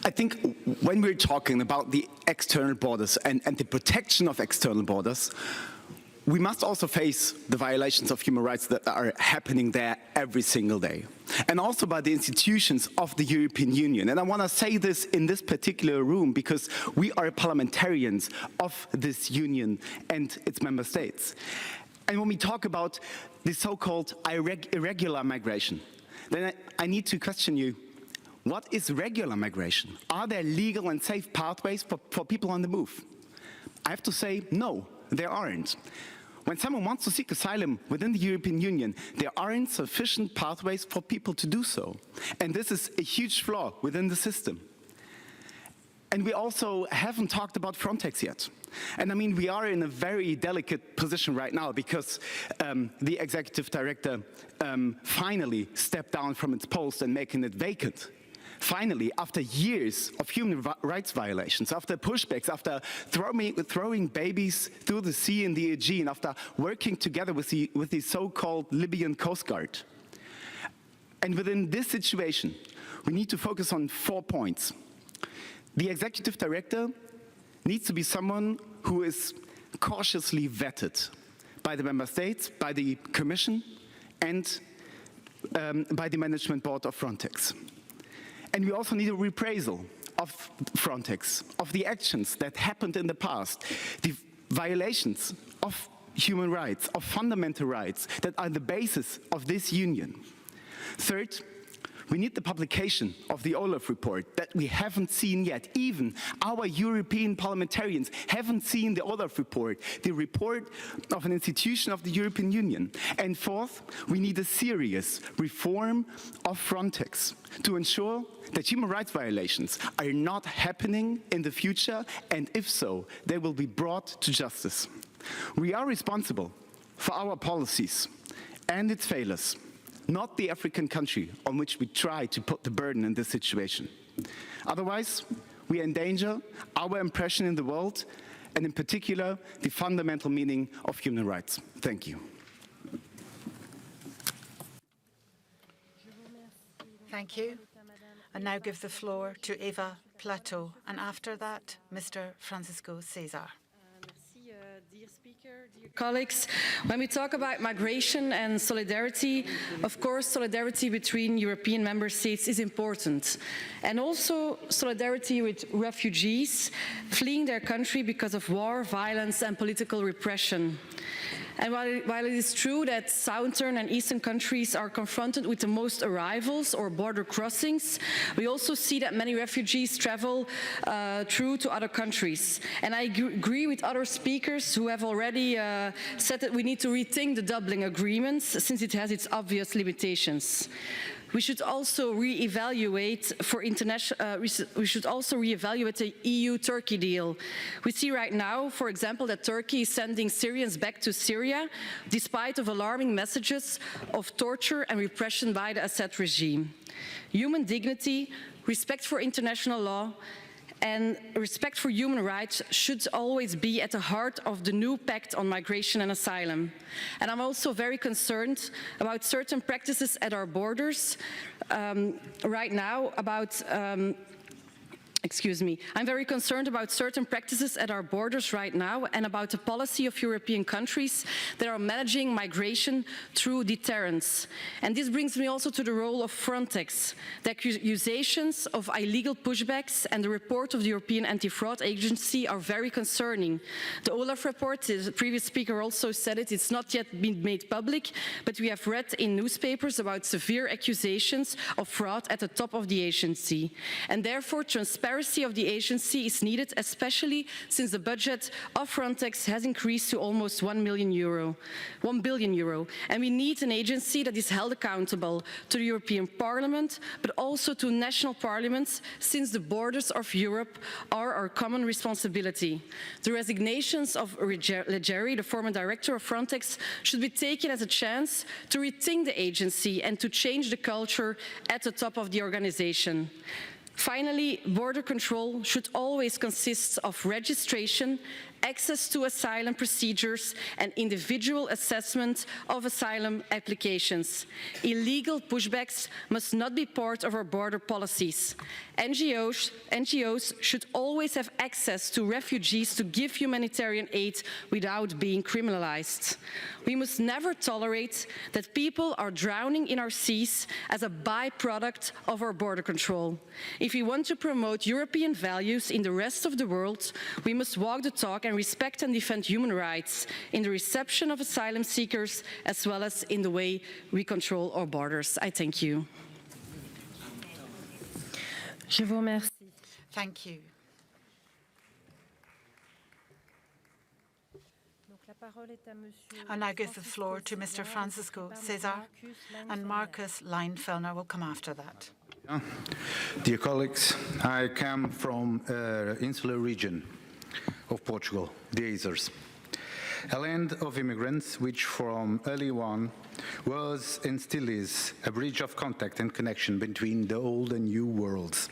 I think when we're talking about the external borders and the protection of external borders, we must also face the violations of human rights that are happening there every single day, and also by the institutions of the European Union. And I want to say this in this particular room because we are parliamentarians of this union and its member states. And when we talk about the so-called irregular migration, then I need to question you, what is regular migration? Are there legal and safe pathways for people on the move? I have to say, no, there aren't. When someone wants to seek asylum within the European Union, there aren't sufficient pathways for people to do so. And this is a huge flaw within the system. And we also haven't talked about Frontex yet. And I mean, we are in a very delicate position right now because the executive director finally stepped down from its post and making it vacant. Finally, after years of human rights violations, after pushbacks, after throwing babies through the sea in the Aegean, after working together with the so-called Libyan Coast Guard. And within this situation, we need to focus on 4 points. The executive director needs to be someone who is cautiously vetted by the member states, by the Commission, and by the management board of Frontex. And we also need a reprisal of Frontex, of the actions that happened in the past, the violations of human rights, of fundamental rights that are the basis of this union. Third, we need the publication of the Olaf report that we haven't seen yet. Even our European parliamentarians haven't seen the Olaf report, the report of an institution of the European Union. And fourth, we need a serious reform of Frontex to ensure that human rights violations are not happening in the future, and if so, they will be brought to justice. We are responsible for our policies and its failures, not the African country on which we try to put the burden in this situation. Otherwise, we endanger our impression in the world, and in particular, the fundamental meaning of human rights. Thank you. Thank you. I now give the floor to Eva Plateau, and after that, Mr. Francisco Cesar. Dear Speaker, dear colleagues, when we talk about migration and solidarity, of course, solidarity between European member states is important. And also solidarity with refugees fleeing their country because of war, violence, and political repression. And while it is true that southern and eastern countries are confronted with the most arrivals or border crossings, we also see that many refugees travel through to other countries. And I agree with other speakers who have already said that we need to rethink the Dublin Agreement since it has its obvious limitations. We should also re-evaluate the EU-Turkey deal. We see right now, for example, that Turkey is sending Syrians back to Syria, despite of alarming messages of torture and repression by the Assad regime. Human dignity, respect for international law, and respect for human rights should always be at the heart of the new Pact on Migration and Asylum. And I'm also very concerned about certain practices at our borders right now about I'm very concerned about certain practices at our borders right now and about the policy of European countries that are managing migration through deterrence. And this brings me also to the role of Frontex. The accusations of illegal pushbacks and the report of the European Anti-Fraud Agency are very concerning. The Olaf report, the previous speaker also said it, it's not yet been made public, but we have read in newspapers about severe accusations of fraud at the top of the agency. And therefore, transparency of the agency is needed, especially since the budget of Frontex has increased to almost €1 billion. And we need an agency that is held accountable to the European Parliament, but also to national parliaments, since the borders of Europe are our common responsibility. The resignations of Leggeri, the former director of Frontex, should be taken as a chance to rethink the agency and to change the culture at the top of the organization. Finally, border control should always consist of registration, access to asylum procedures and individual assessment of asylum applications. Illegal pushbacks must not be part of our border policies. NGOs should always have access to refugees to give humanitarian aid without being criminalized. We must never tolerate that people are drowning in our seas as a byproduct of our border control. If we want to promote European values in the rest of the world, we must walk the talk and respect and defend human rights in the reception of asylum seekers, as well as in the way we control our borders. I thank you. Je vous remercie. Thank you. I now give the floor to Mr. Francisco Cesar, and Marcus Leinfellner will come after that. Dear colleagues, I come from an insular region of Portugal, the Azores, a land of immigrants which from early on was and still is a bridge of contact and connection between the old and new worlds.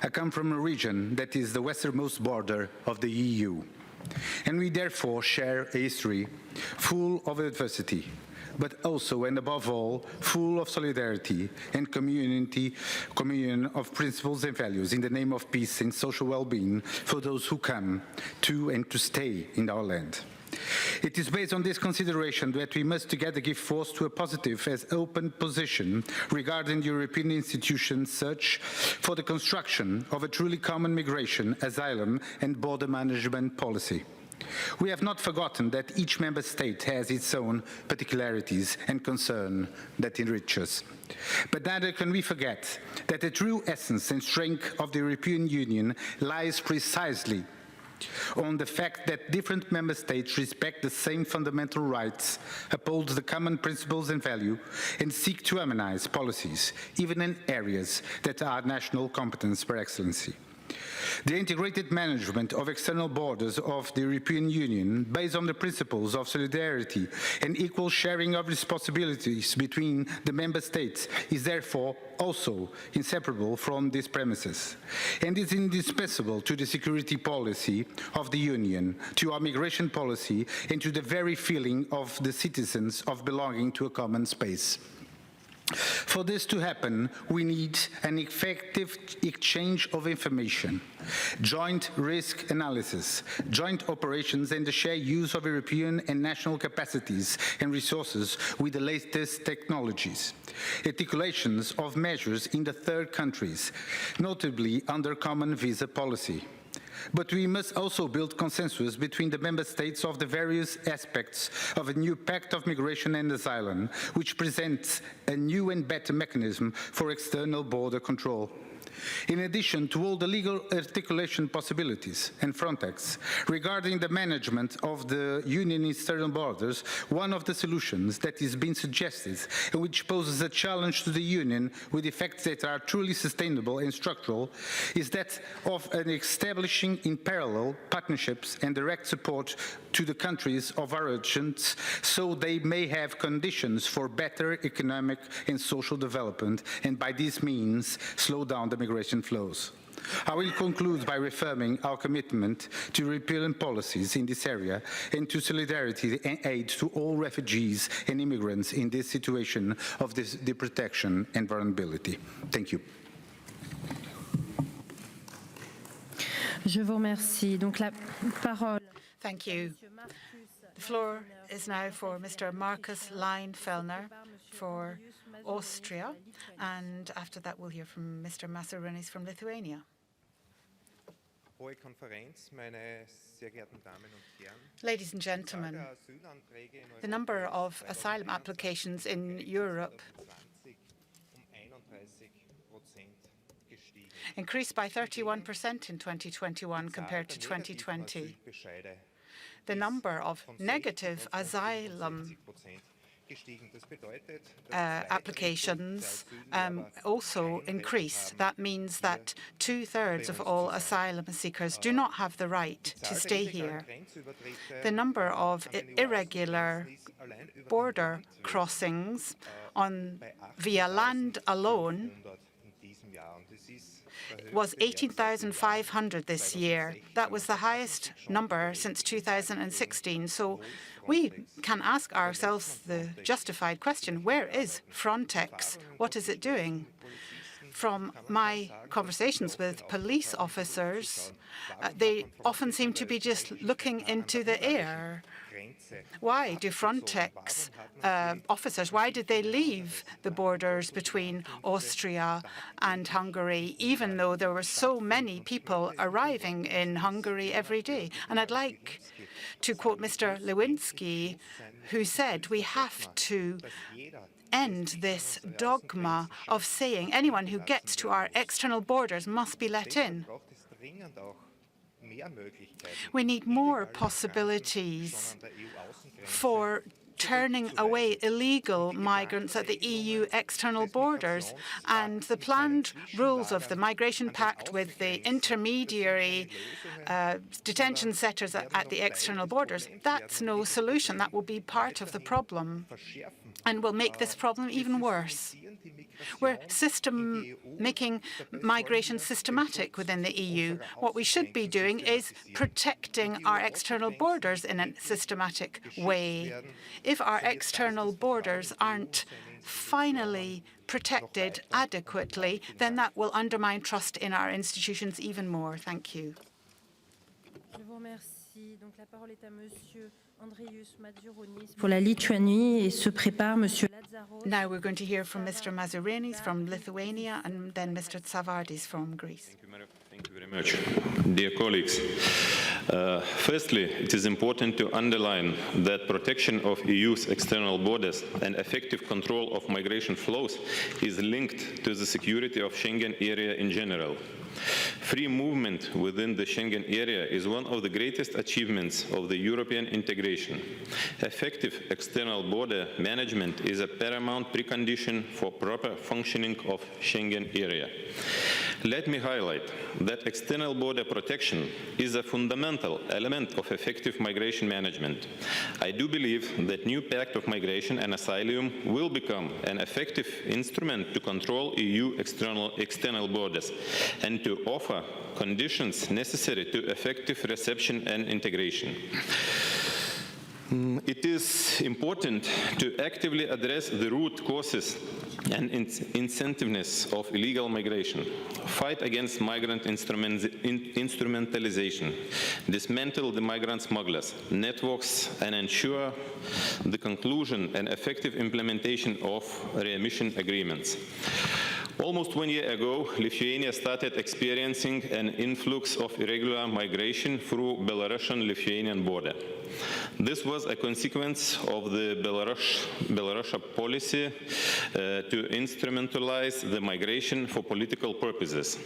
I come from a region that is the westernmost border of the EU, and we therefore share a history full of adversity, but also and above all full of solidarity and communion of principles and values in the name of peace and social well-being for those who come to and to stay in our land. It is based on this consideration that we must together give force to a positive as open position regarding the European institutions' search for the construction of a truly common migration, asylum and border management policy. We have not forgotten that each member state has its own particularities and concern that enrich us. But neither can we forget that the true essence and strength of the European Union lies precisely on the fact that different member states respect the same fundamental rights, uphold the common principles and value, and seek to harmonize policies, even in areas that are national competence per excellency. The integrated management of external borders of the European Union, based on the principles of solidarity and equal sharing of responsibilities between the member states, is therefore also inseparable from these premises, and is indispensable to the security policy of the Union, to our migration policy, and to the very feeling of the citizens of belonging to a common space. For this to happen, we need an effective exchange of information, joint risk analysis, joint operations, and the shared use of European and national capacities and resources with the latest technologies. Articulations of measures in the third countries, notably under common visa policy. But we must also build consensus between the member states of the various aspects of a new Pact of Migration and Asylum, which presents a new and better mechanism for external border control. In addition to all the legal articulation possibilities and Frontex regarding the management of the Union external borders, one of the solutions that is being suggested and which poses a challenge to the Union with effects that are truly sustainable and structural is that of establishing in parallel partnerships and direct support to the countries of origin so they may have conditions for better economic and social development and by this means slow down the migration flows. I will conclude by reaffirming our commitment to European policies in this area and to solidarity and aid to all refugees and immigrants in this situation of protection and vulnerability. Thank you. Je vous remercie. Donc la parole. Thank you. The floor is now for Mr. Markus Leinfellner for Austria, and after that we'll hear from Mr. Masarinis from Lithuania. Ladies and gentlemen, the number of asylum applications in Europe increased by 31% in 2021 compared to 2020. The number of negative asylum applications also increased. That means that 2/3 of all asylum seekers do not have the right to stay here. The number of irregular border crossings via land alone was 18,500 this year. That was the highest number since 2016. So we can ask ourselves the justified question, where is Frontex? What is it doing? From my conversations with police officers, they often seem to be just looking into the air. Why do Frontex officers, why did they leave the borders between Austria and Hungary, even though there were so many people arriving in Hungary every day? And I'd like to quote Mr. Lewinsky, who said we have to end this dogma of saying anyone who gets to our external borders must be let in. We need more possibilities for turning away illegal migrants at the EU external borders, and the planned rules of the Migration Pact with the intermediary detention centres at the external borders, that's no solution. That will be part of the problem and will make this problem even worse. We're making migration systematic within the EU. What we should be doing is protecting our external borders in a systematic way. If our external borders aren't finally protected adequately, then that will undermine trust in our institutions even more. Thank you. Pour la Lituanie, et se prépare Monsieur Lazzaros. Now we're going to hear from Mr. Mazurinis from Lithuania and then Mr. Tsavardis from Greece. Thank you very much. Dear colleagues, firstly, it is important to underline that protection of EU's external borders and effective control of migration flows is linked to the security of Schengen area in general. Free movement within the Schengen area is one of the greatest achievements of the European integration. Effective external border management is a paramount precondition for proper functioning of Schengen area. Let me highlight that external border protection is a fundamental element of effective migration management. I do believe that new Pact of Migration and Asylum will become an effective instrument to control EU external borders and to offer conditions necessary to effective reception and integration. It is important to actively address the root causes and incentiveness of illegal migration, fight against migrant instrumentalization, dismantle the migrant smugglers' networks, and ensure the conclusion and effective implementation of readmission agreements. Almost 1 year ago, Lithuania started experiencing an influx of irregular migration through Belarusian-Lithuanian border. This was a consequence of the Belarus policy to instrumentalize the migration for political purposes.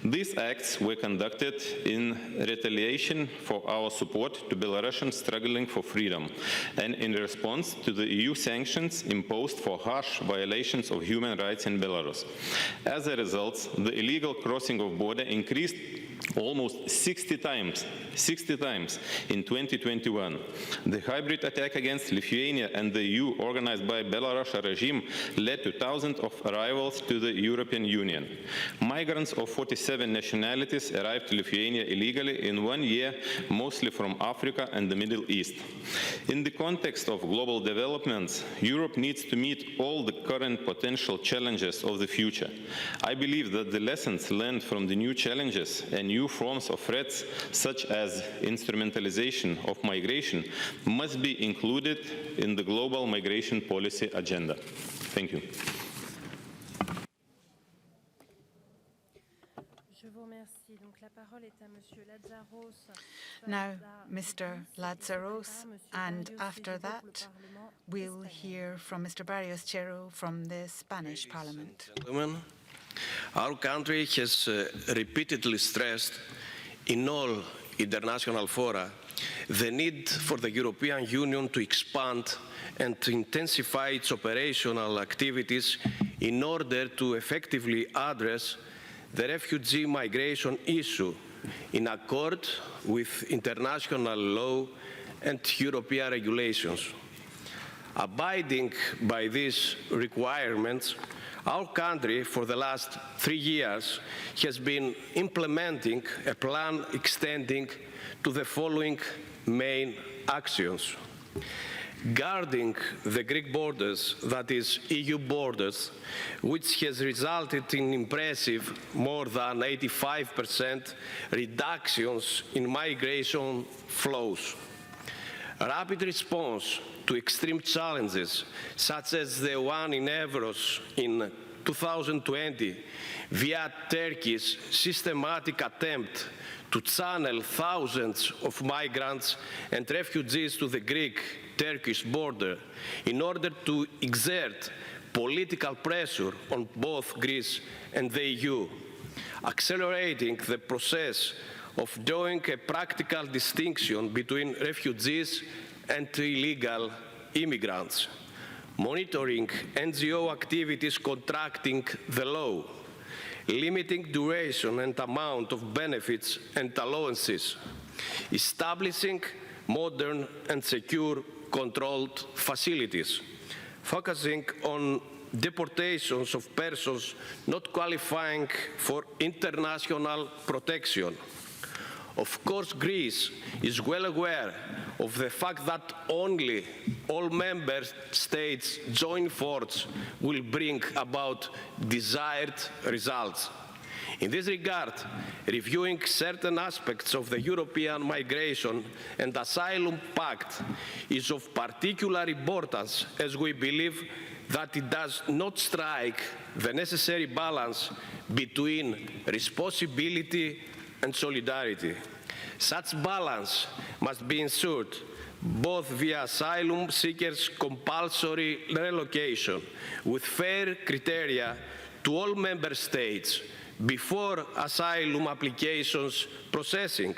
These acts were conducted in retaliation for our support to Belarusians struggling for freedom and in response to the EU sanctions imposed for harsh violations of human rights in Belarus. As a result, the illegal crossing of border increased almost 60 times in 2021. The hybrid attack against Lithuania and the EU organized by Belarus regime led to thousands of arrivals to the European Union. Migrants of 47 nationalities arrived to Lithuania illegally in 1 year, mostly from Africa and the Middle East. In the context of global developments, Europe needs to meet all the current potential challenges of the future. I believe that the lessons learned from the new challenges and new new forms of threats, such as instrumentalization of migration, must be included in the global migration policy agenda. Thank you. Now, Mr. Lazzaros, and after that, we'll hear from Mr. Barrios Chero from the Spanish Parliament. Gentlemen, our country has repeatedly stressed in all international fora the need for the European Union to expand and to intensify its operational activities in order to effectively address the refugee migration issue in accord with international law and European regulations. Abiding by these requirements, our country for the last 3 years has been implementing a plan extending to the following main actions. Guarding the Greek borders, that is EU borders, which has resulted in impressive more than 85% reductions in migration flows. Rapid response to extreme challenges, such as the one in Evros in 2020, via Turkey's systematic attempt to channel thousands of migrants and refugees to the Greek-Turkish border in order to exert political pressure on both Greece and the EU, accelerating the process of drawing a practical distinction between refugees and illegal immigrants, monitoring NGO activities contracting the law, limiting duration and amount of benefits and allowances, establishing modern and secure controlled facilities, focusing on deportations of persons not qualifying for international protection. Of course, Greece is well aware of the fact that only all member states' joint efforts will bring about desired results. In this regard, reviewing certain aspects of the European Migration and Asylum Pact is of particular importance, as we believe that it does not strike the necessary balance between responsibility and solidarity. Such balance must be ensured both via asylum seekers' compulsory relocation with fair criteria to all member states before asylum applications processing,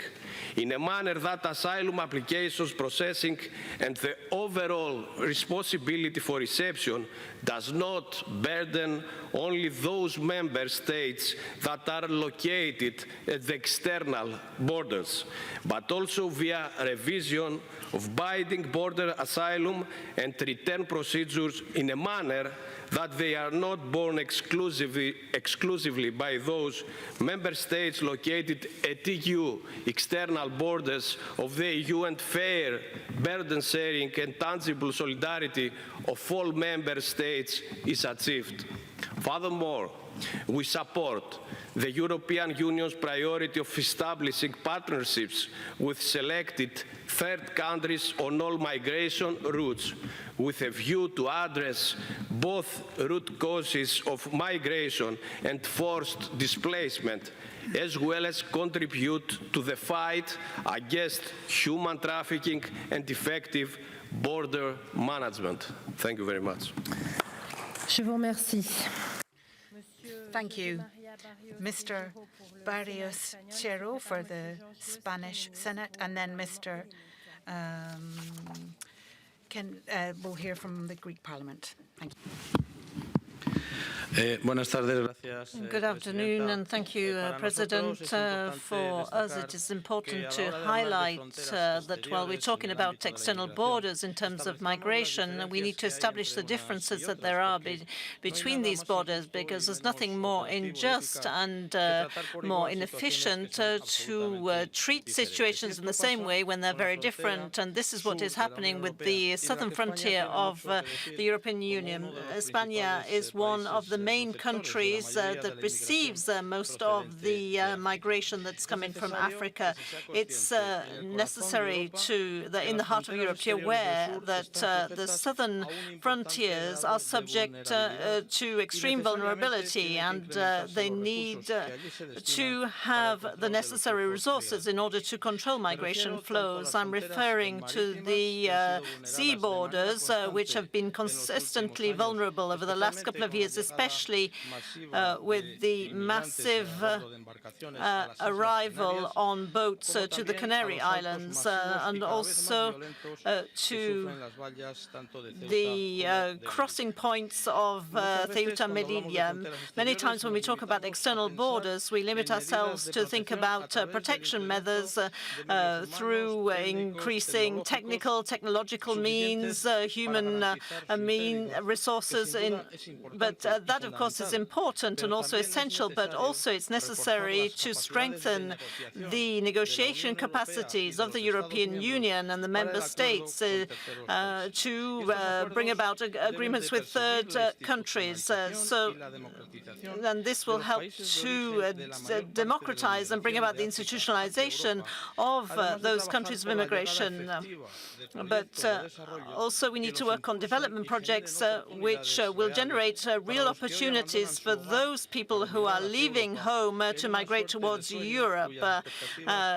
in a manner that asylum applications processing and the overall responsibility for reception does not burden only those member states that are located at the external borders, but also via revision of binding border asylum and return procedures in a manner that they are not borne exclusively by those member states located at EU external borders of the EU, and fair burden sharing and tangible solidarity of all member states is achieved. Furthermore, we support the European Union's priority of establishing partnerships with selected third countries on all migration routes, with a view to address both root causes of migration and forced displacement, as well as contribute to the fight against human trafficking and effective border management. Thank you very much. Je vous remercie. Thank you, Mr. Barrios Chero for the Spanish Senate, and then Mr. We'll hear from the Greek Parliament. Thank you. Good afternoon, and thank you, President. For us, it is important to highlight that while we're talking about external borders in terms of migration, we need to establish the differences that there are between these borders, because there's nothing more unjust and more inefficient to treat situations in the same way when they're very different. And this is what is happening with the southern frontier of the European Union. España is one of the main countries that receives most of the migration that's coming from Africa. It's necessary in the heart of Europe, to be aware that the southern frontiers are subject to extreme vulnerability, and they need to have the necessary resources in order to control migration flows. I'm referring to the sea borders, which have been consistently vulnerable over the last couple of years, especially with the massive arrival on boats to the Canary Islands, and also to the crossing points of Ceuta and Melilla. Many times when we talk about external borders, we limit ourselves to think about protection measures through increasing technological means, human resources. But that, of course, is important and also essential, but also it's necessary to strengthen the negotiation capacities of the European Union and the member states to bring about agreements with third countries. And this will help to democratize and bring about the institutionalization of those countries of immigration. But also we need to work on development projects which will generate real opportunities for those people who are leaving home to migrate towards Europe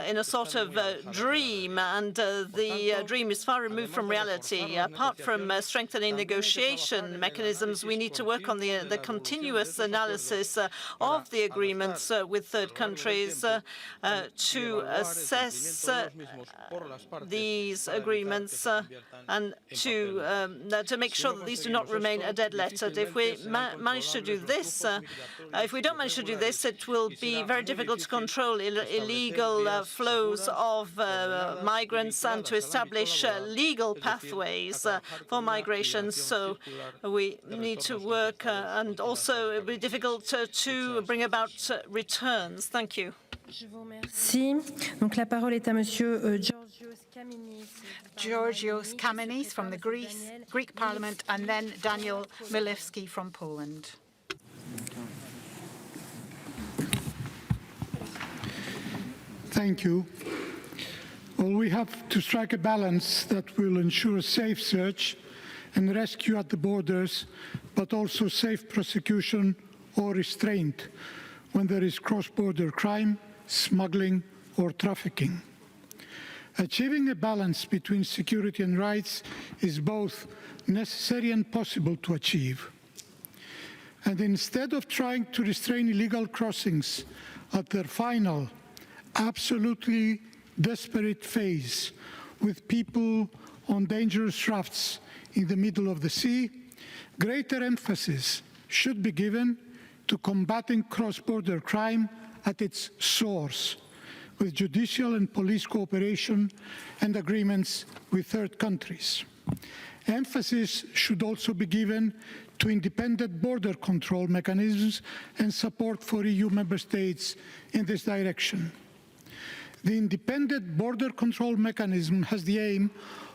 in a sort of dream, and the dream is far removed from reality. Apart from strengthening negotiation mechanisms, we need to work on the continuous analysis of the agreements with third countries to assess these agreements and to make sure that these do not remain a dead letter. If we manage to do this, if we don't manage to do this, it will be very difficult to control illegal flows of migrants and to establish legal pathways for migration. So we need to work, and also it will be difficult to bring about returns. Thank you. Je vous remercie. Donc la parole est à Monsieur Georgios Kaminis from the Greek Parliament, and then Daniel Milewski from Poland. Thank you. Well, we have to strike a balance that will ensure safe search and rescue at the borders, but also safe prosecution or restraint when there is cross-border crime, smuggling, or trafficking. Achieving a balance between security and rights is both necessary and possible to achieve. And instead of trying to restrain illegal crossings at their final, absolutely desperate phase with people on dangerous rafts in the middle of the sea, greater emphasis should be given to combating cross-border crime at its source, with judicial and police cooperation and agreements with third countries. Emphasis should also be given to independent border control mechanisms and support for EU member states in this direction. The independent border control mechanism has the aim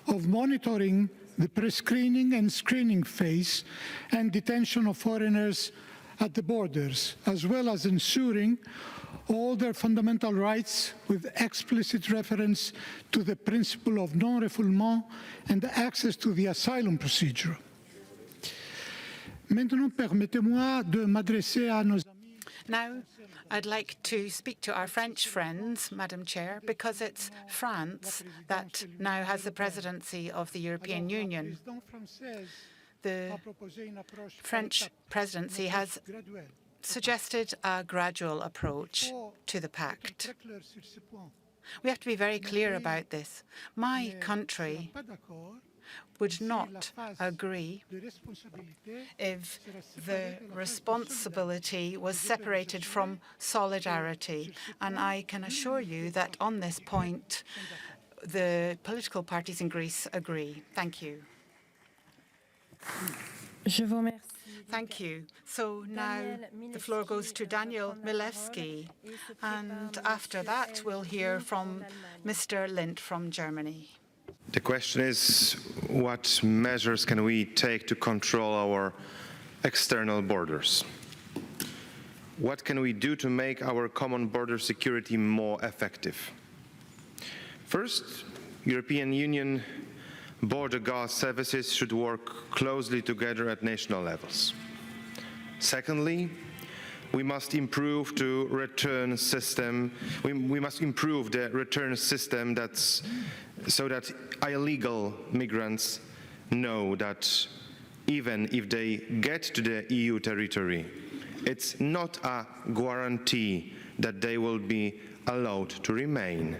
of monitoring the pre-screening and screening phase and detention of foreigners at the borders, as well as ensuring all their fundamental rights with explicit reference to the principle of non-refoulement and access to the asylum procedure. Maintenant, permettez-moi de m'adresser à nos amis. Now, I'd like to speak to our French friends, Madam Chair, because it's France that now has the presidency of the European Union. The French presidency has suggested a gradual approach to the Pact. We have to be very clear about this. My country would not agree if the responsibility was separated from solidarity. And I can assure you that on this point, the political parties in Greece agree. Thank you. Je vous remercie. Thank you. So now the floor goes to Daniel Milewski. And after that, we'll hear from Mr. Lind from Germany. The question is, what measures can we take to control our external borders? what can we do to make our common border security more effective? First, European Union border guard services should work closely together at national levels. Secondly, we must improve the return system. We must improve the return system so that illegal migrants know that even if they get to the EU territory, it's not a guarantee that they will be allowed to remain.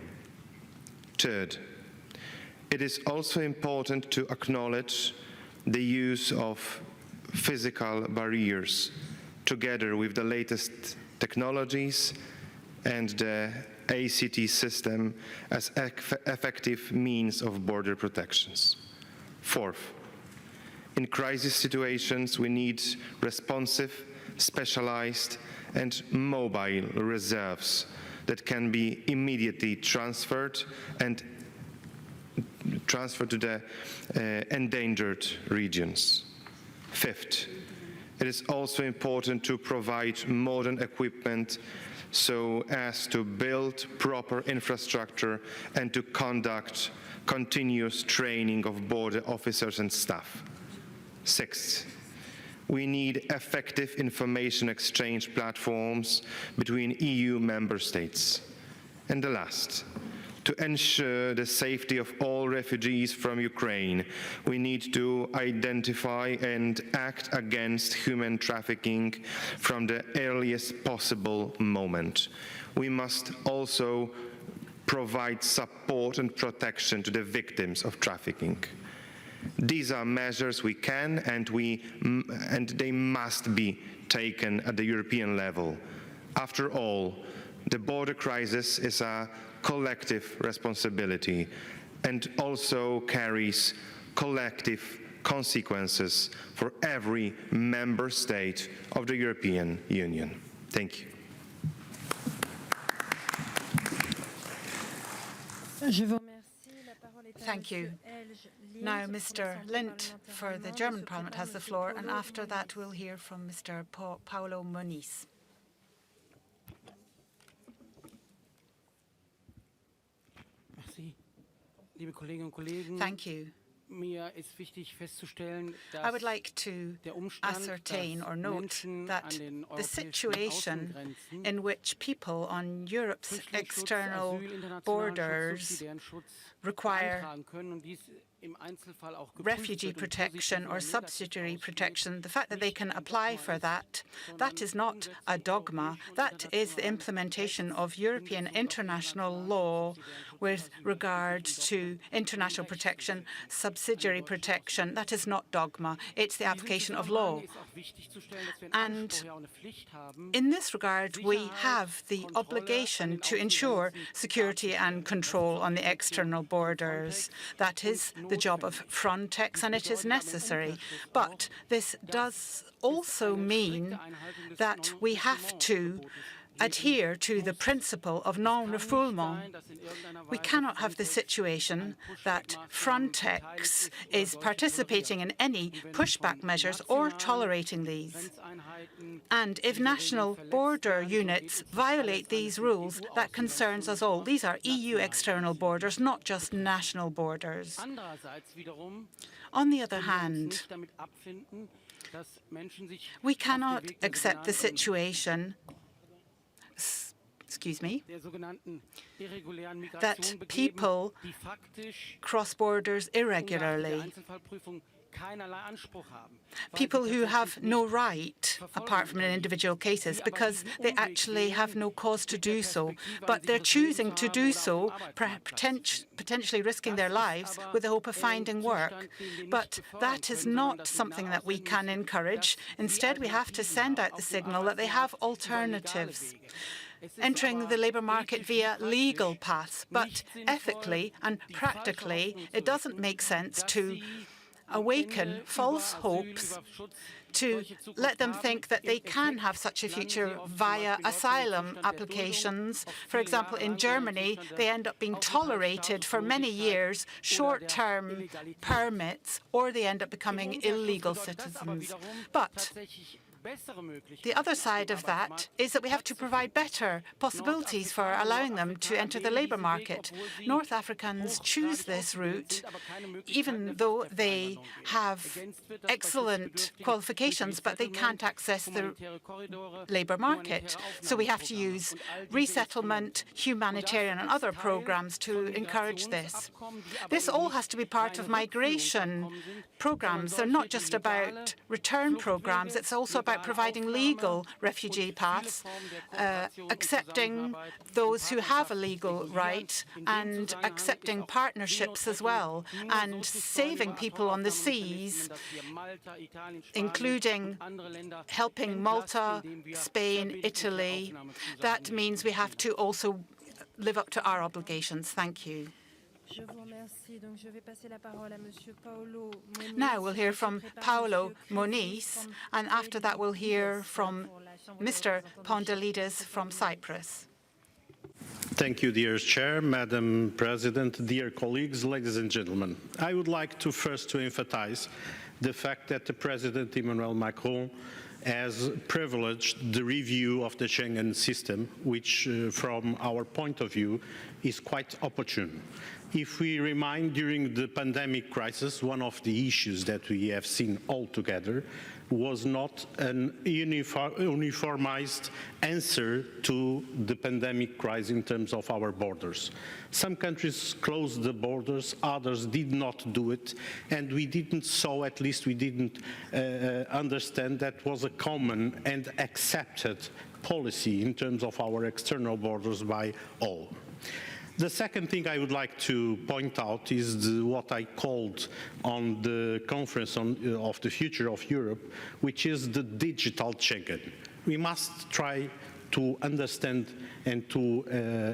Third, it is also important to acknowledge the use of physical barriers together with the latest technologies and the ACT system as effective means of border protections. Fourth, in crisis situations, we need responsive, specialized, and mobile reserves that can be immediately transferred to the endangered regions. Fifth, it is also important to provide modern equipment so as to build proper infrastructure and to conduct continuous training of border officers and staff. Sixth, we need effective information exchange platforms between EU member states. And the last, to ensure the safety of all refugees from Ukraine, we need to identify and act against human trafficking from the earliest possible moment. We must also provide support and protection to the victims of trafficking. These are measures we can and they must be taken at the European level. After all, the border crisis is a collective responsibility and also carries collective consequences for every member state of the European Union. Thank you. Thank you. Now, Mr. Lindt for the German Parliament has the floor, and after that we'll hear from Mr. Paulo Moniz. Thank you. I would like to ascertain or note that the situation in which people on Europe's external borders require refugee protection or subsidiary protection, the fact that they can apply for that, that is not a dogma. That is the implementation of European international law with regard to international protection, subsidiary protection. That is not dogma. It's the application of law. And in this regard, we have the obligation to ensure security and control on the external borders. That is the job of Frontex, and it is necessary. But this does also mean that we have to adhere to the principle of non-refoulement. We cannot have the situation that Frontex is participating in any pushback measures or tolerating these. And if national border units violate these rules, that concerns us all. These are EU external borders, not just national borders. On the other hand, we cannot accept the situation that people cross borders irregularly. People who have no right, apart from in individual cases, because they actually have no cause to do so. But they're choosing to do so, potentially risking their lives with the hope of finding work. But that is not something that we can encourage. Instead, we have to send out the signal that they have alternatives. Entering the labour market via legal paths, but ethically and practically, it doesn't make sense to awaken false hopes, to let them think that they can have such a future via asylum applications. For example, in Germany, they end up being tolerated for many years, short-term permits, or they end up becoming illegal citizens. But The other side of that is that we have to provide better possibilities for allowing them to enter the labour market. North Africans choose this route, even though they have excellent qualifications, but they can't access the labour market. So we have to use resettlement, humanitarian and other programs to encourage this. This all has to be part of migration programs. They're not just about return programs, it's also about providing legal refugee paths, accepting those who have a legal right and accepting partnerships as well, and saving people on the seas, including helping Malta, Spain, Italy. That means we have to also live up to our obligations. Thank you. Now we'll hear from Paolo Moniz, and after that we'll hear from Mr. Pondelides from Cyprus. Thank you, dear Chair, Madam President, dear colleagues, ladies and gentlemen. I would like to first emphasize the fact that the President Emmanuel Macron has privileged the review of the Schengen system, which from our point of view is quite opportune. If we remind, during the pandemic crisis, one of the issues that we have seen altogether was not an uniformized answer to the pandemic crisis in terms of our borders. Some countries closed the borders, others did not do it, and we didn't understand that was a common and accepted policy in terms of our external borders by all. The second thing I would like to point out is what I called on the conference of the future of Europe, which is the digital Schengen. We must try to understand and to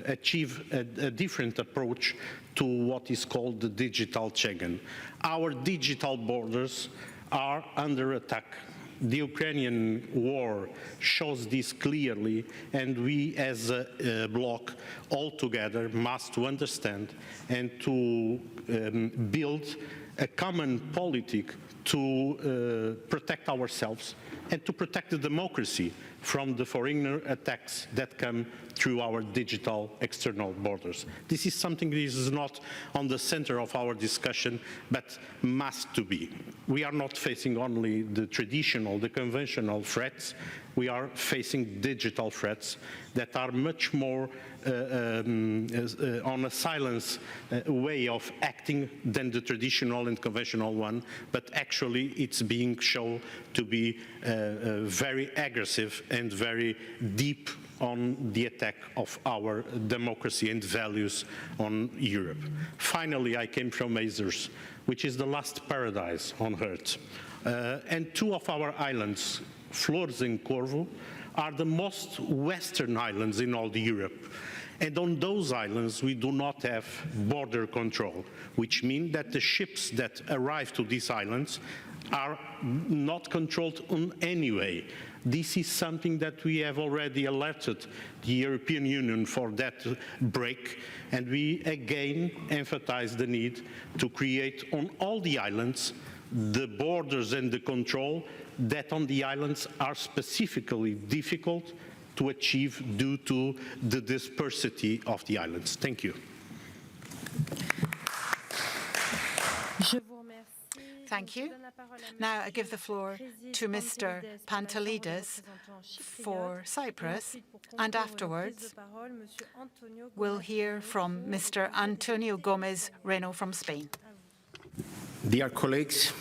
achieve a different approach to what is called the digital Schengen. Our digital borders are under attack. The Ukrainian war shows this clearly, and we as a bloc all together must understand and to build a common politic to protect ourselves and to protect the democracy from the foreigner attacks that come through our digital external borders. This is something that is not on the center of our discussion, but must to be. We are not facing only the traditional, the conventional threats. We are facing digital threats that are much more on a silence way of acting than the traditional and conventional one, but actually it's being shown to be very aggressive and very deep on the attack of our democracy and values on Europe. Finally, I came from Azores, which is the last paradise on earth. And two of our islands, Flores and Corvo, are the most western islands in all Europe. And on those islands, we do not have border control, which means that the ships that arrive to these islands are not controlled in any way. This is something that we have already alerted the European Union for that break, and we again emphasize the need to create on all the islands the borders and the control that on the islands are specifically difficult to achieve due to the dispersity of the islands. Thank you. Thank you. Now I give the floor to Mr. Pantelides for Cyprus, and afterwards we'll hear from Mr. Antonio Gomez Reno from Spain. Dear colleagues,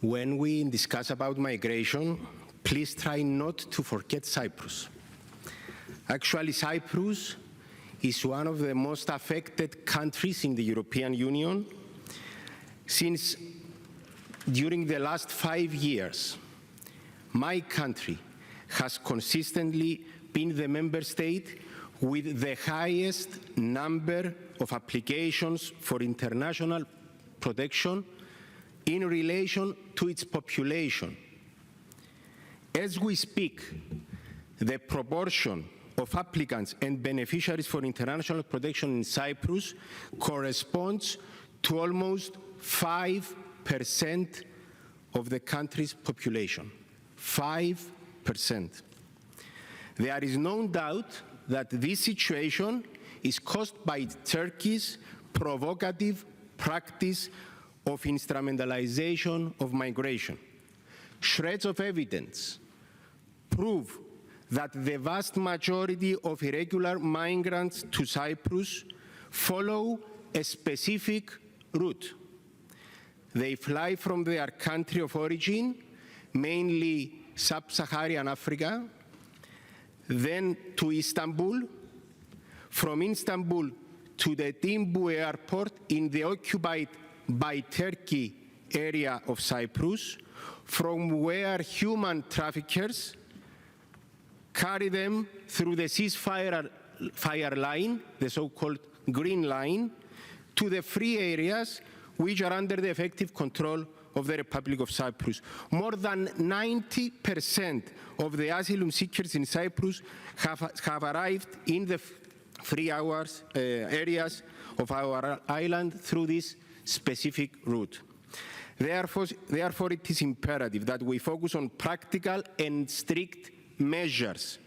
when we discuss about migration, please try not to forget Cyprus. Actually, Cyprus is one of the most affected countries in the European Union, since during the last 5 years, my country has consistently been the member state with the highest number of applications for international protection in relation to its population. As we speak, the proportion of applicants and beneficiaries for international protection in Cyprus corresponds to almost 5% of the country's population. 5%. There is no doubt that this situation is caused by Turkey's provocative practice of instrumentalization of migration. Shreds of evidence prove that the vast majority of irregular migrants to Cyprus follow a specific route. They fly from their country of origin, mainly sub-Saharan Africa, then to Istanbul, from Istanbul to the Timbu airport in the occupied by Turkey area of Cyprus, from where human traffickers carry them through the ceasefire line, the so-called Green Line, to the free areas which are under the effective control of the Republic of Cyprus. More than 90% of the asylum seekers in Cyprus have arrived in the free areas of our island through this specific route. Therefore, it is imperative that we focus on practical and strict measures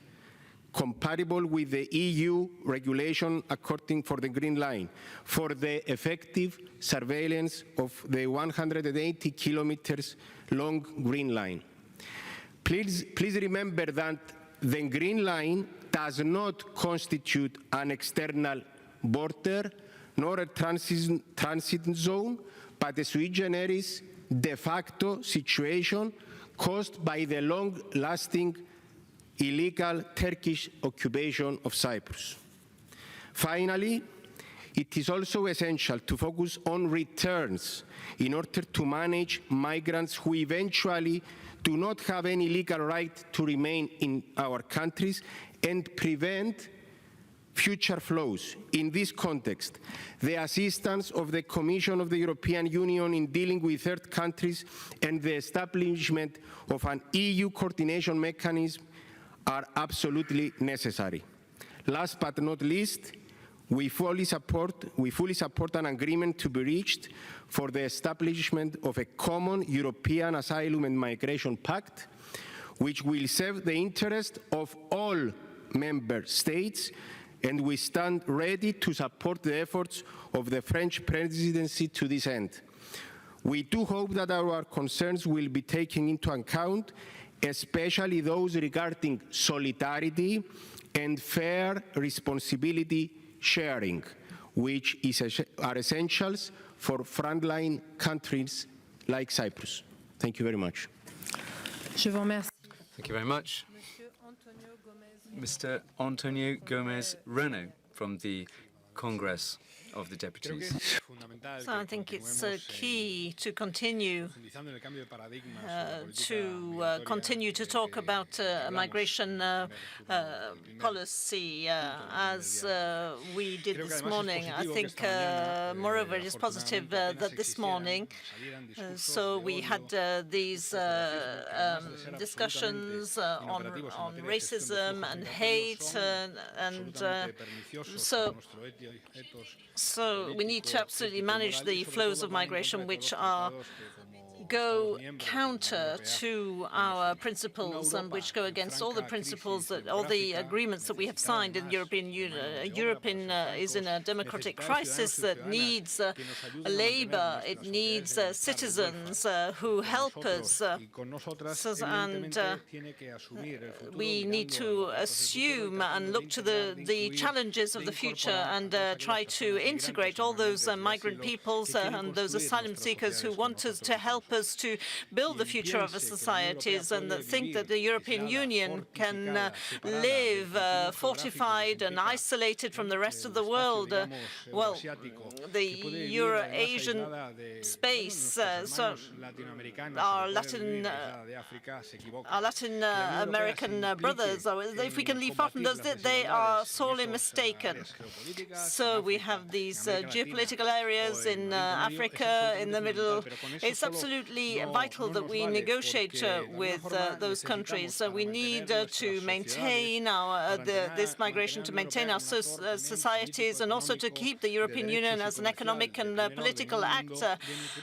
compatible with the EU regulation according for the Green Line, for the effective surveillance of the 180 kilometers long Green Line. Please remember that the Green Line does not constitute an external border nor a transit zone, but a sui generis de facto situation caused by the long-lasting illegal Turkish occupation of Cyprus. Finally, it is also essential to focus on returns in order to manage migrants who eventually do not have any legal right to remain in our countries and prevent future flows. In this context, the assistance of the Commission of the European Union in dealing with third countries and the establishment of an EU coordination mechanism are absolutely necessary. Last but not least, we fully support an agreement to be reached for the establishment of a common European Asylum and Migration Pact, which will serve the interest of all member states, and we stand ready to support the efforts of the French presidency to this end. We do hope that our concerns will be taken into account, especially those regarding solidarity and fair responsibility sharing, which are essentials for frontline countries like Cyprus. Thank you very much. Je vous remercie. Thank you very much. Mr. Antonio Gomez Reno from the Congress of the Deputies. So I think it's key to continue to talk about migration policy as we did this morning. I think, moreover, it is positive that this morning, so we had these discussions on racism and hate, and so we need to absolutely manage the flows of migration, which go counter to our principles and which go against all the principles, all the agreements that we have signed in the European Union. Europe is in a democratic crisis that needs labor, it needs citizens who help us, and we need to assume and look to the challenges of the future and try to integrate all those migrant peoples and those asylum seekers who want us to help us to build the future of our societies, and that think that the European Union can live fortified and isolated from the rest of the world. Well, the Euro-Asian space, so our Latin American brothers, if we can leave far from those, they are sorely mistaken. So we have these geopolitical areas in Africa, in the Middle. It's absolutely absolutely vital that we negotiate with those countries. We need to maintain this migration, to maintain our societies, and also to keep the European Union as an economic and political actor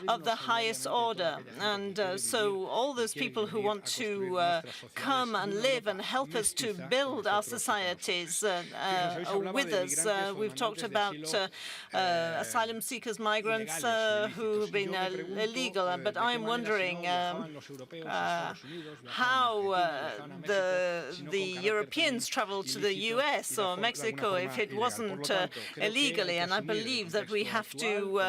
of the highest order. And so all those people who want to come and live and help us to build our societies are with us. We've talked about asylum seekers, migrants who have been illegal, but I'm wondering how the Europeans travel to the US or Mexico if it wasn't illegally. And I believe that we have to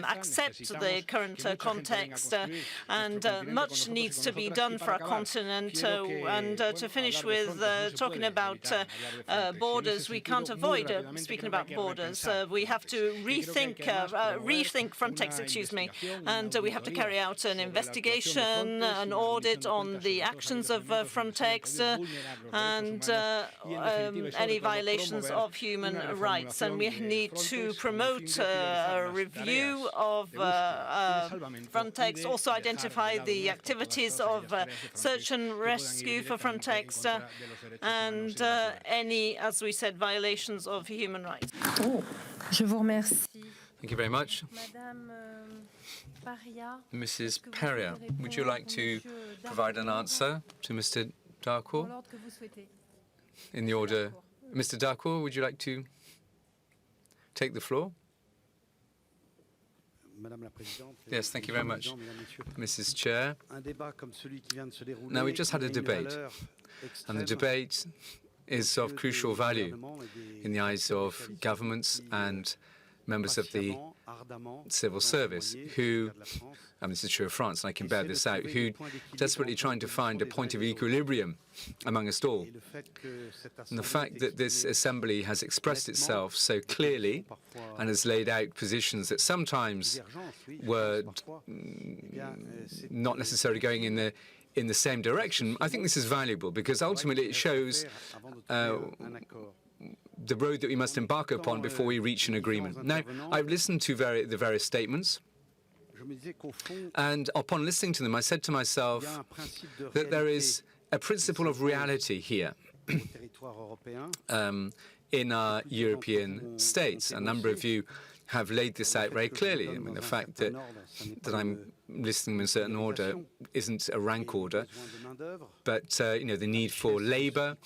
accept the current context, and much needs to be done for our continent. And to finish with talking about borders, we can't avoid speaking about borders. We have to rethink Frontex, excuse me, and we have to carry out an investigation, an audit on the actions of Frontex and any violations of human rights. And we need to promote a review of Frontex, also identify the activities of search and rescue for Frontex, and any, as we said, violations of human rights. Je vous remercie. Thank you very much. Madame Paria. Mrs. Peria, would you like to provide an answer to Mr. Darcourt? In the order, Mr. Darcourt, would you like to take the floor? Yes, thank you very much, Mrs. Chair. Now, we just had a debate, and the debate is of crucial value in the eyes of governments and members of the civil service who, and this is true of France, and I can bear this out, who desperately trying to find a point of equilibrium among us all. And the fact that this assembly has expressed itself so clearly and has laid out positions that sometimes were not necessarily going in the same direction, I think this is valuable because ultimately it shows the road that we must embark upon before we reach an agreement. Now, I've listened to the various statements, and upon listening to them, I said to myself that there is a principle of reality here in our European states. A number of you have laid this out very clearly. I mean, the fact that I'm listing in a certain order isn't a rank order, but the need for labour.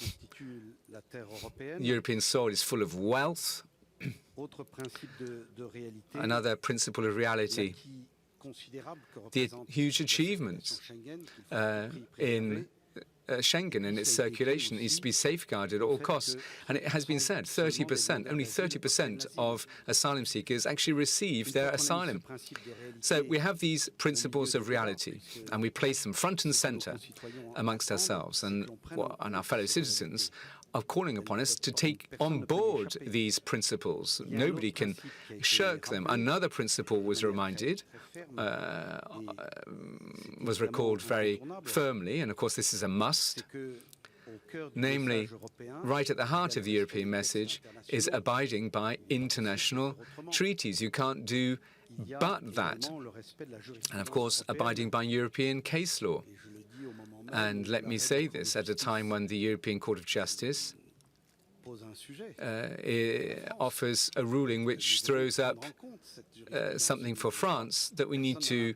European soil is full of wealth. Another principle of reality, the huge achievements in Schengen and its circulation needs to be safeguarded at all costs. And it has been said, 30%, only 30% of asylum seekers actually receive their asylum. So we have these principles of reality, and we place them front and centre amongst ourselves. And our fellow citizens are calling upon us to take on board these principles. Nobody can shirk them. Another principle was recalled very firmly, and of course this is a must, namely, right at the heart of the European message is abiding by international treaties. You can't do but that. And of course, abiding by European case law. And let me say this at a time when the European Court of Justice offers a ruling which throws up something for France that we need to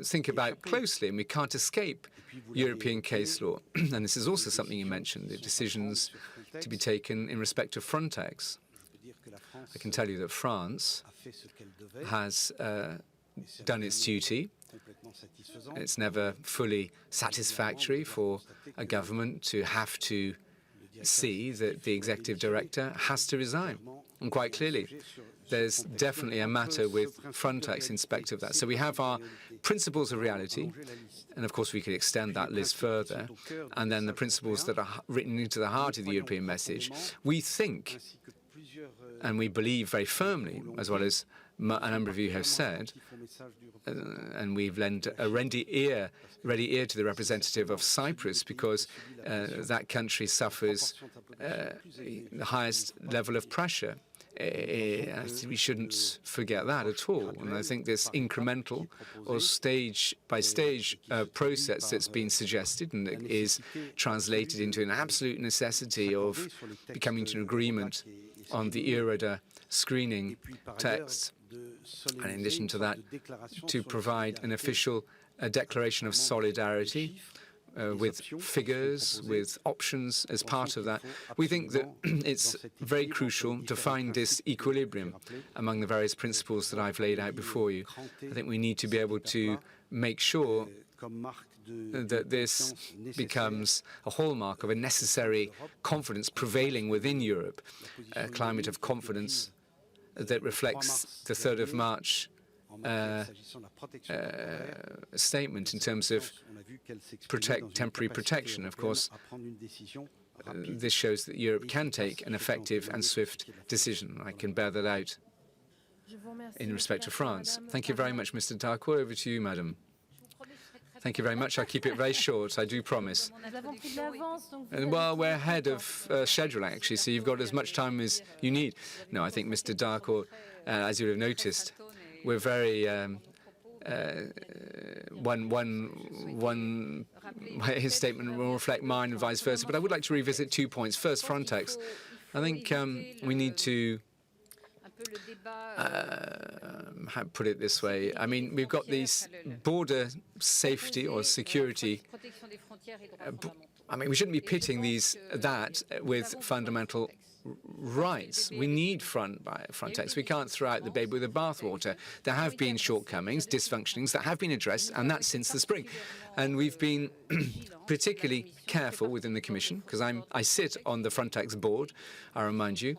think about closely, and we can't escape European case law. And this is also something you mentioned, the decisions to be taken in respect of Frontex. I can tell you that France has done its duty. It's never fully satisfactory for a government to have to see that the executive director has to resign. And quite clearly, there's definitely a matter with Frontex in respect of that. So we have our principles of reality, and of course we could extend that list further, and then the principles that are written into the heart of the European message. We think, and we believe very firmly, as well as a number of you have said, and we've lent a ready ear to the representative of Cyprus, because that country suffers the highest level of pressure We shouldn't forget that at all. And I think this incremental or stage-by-stage process that's been suggested and that is translated into an absolute necessity of becoming to an agreement on the ERODA screening text, and in addition to that, to provide an official declaration of solidarity with figures, with options as part of that. We think that it's very crucial to find this equilibrium among the various principles that I've laid out before you. I think we need to be able to make sure that this becomes a hallmark of a necessary confidence prevailing within Europe, a climate of confidence that reflects the 3rd of March statement in terms of temporary protection. Of course, this shows that Europe can take an effective and swift decision. I can bear that out in respect to France. Thank you very much, Mr. Darcourt. Over to you, madam. Thank you very much. I'll keep it very short, I do promise. Well, we're ahead of schedule, actually, so you've got as much time as you need. No, I think Mr. Darcourt, as you would have noticed, we're very his statement will reflect mine and vice versa. But I would like to revisit 2 points. First, Frontex. I think we need to put it this way. I mean, we've got these border safety or security. I mean, we shouldn't be pitting that with fundamental rights. We need Frontex. We can't throw out the baby with the bathwater. There have been shortcomings, dysfunctionings that have been addressed, and that's since the spring. And we've been particularly careful within the Commission, because I sit on the Frontex board, I remind you,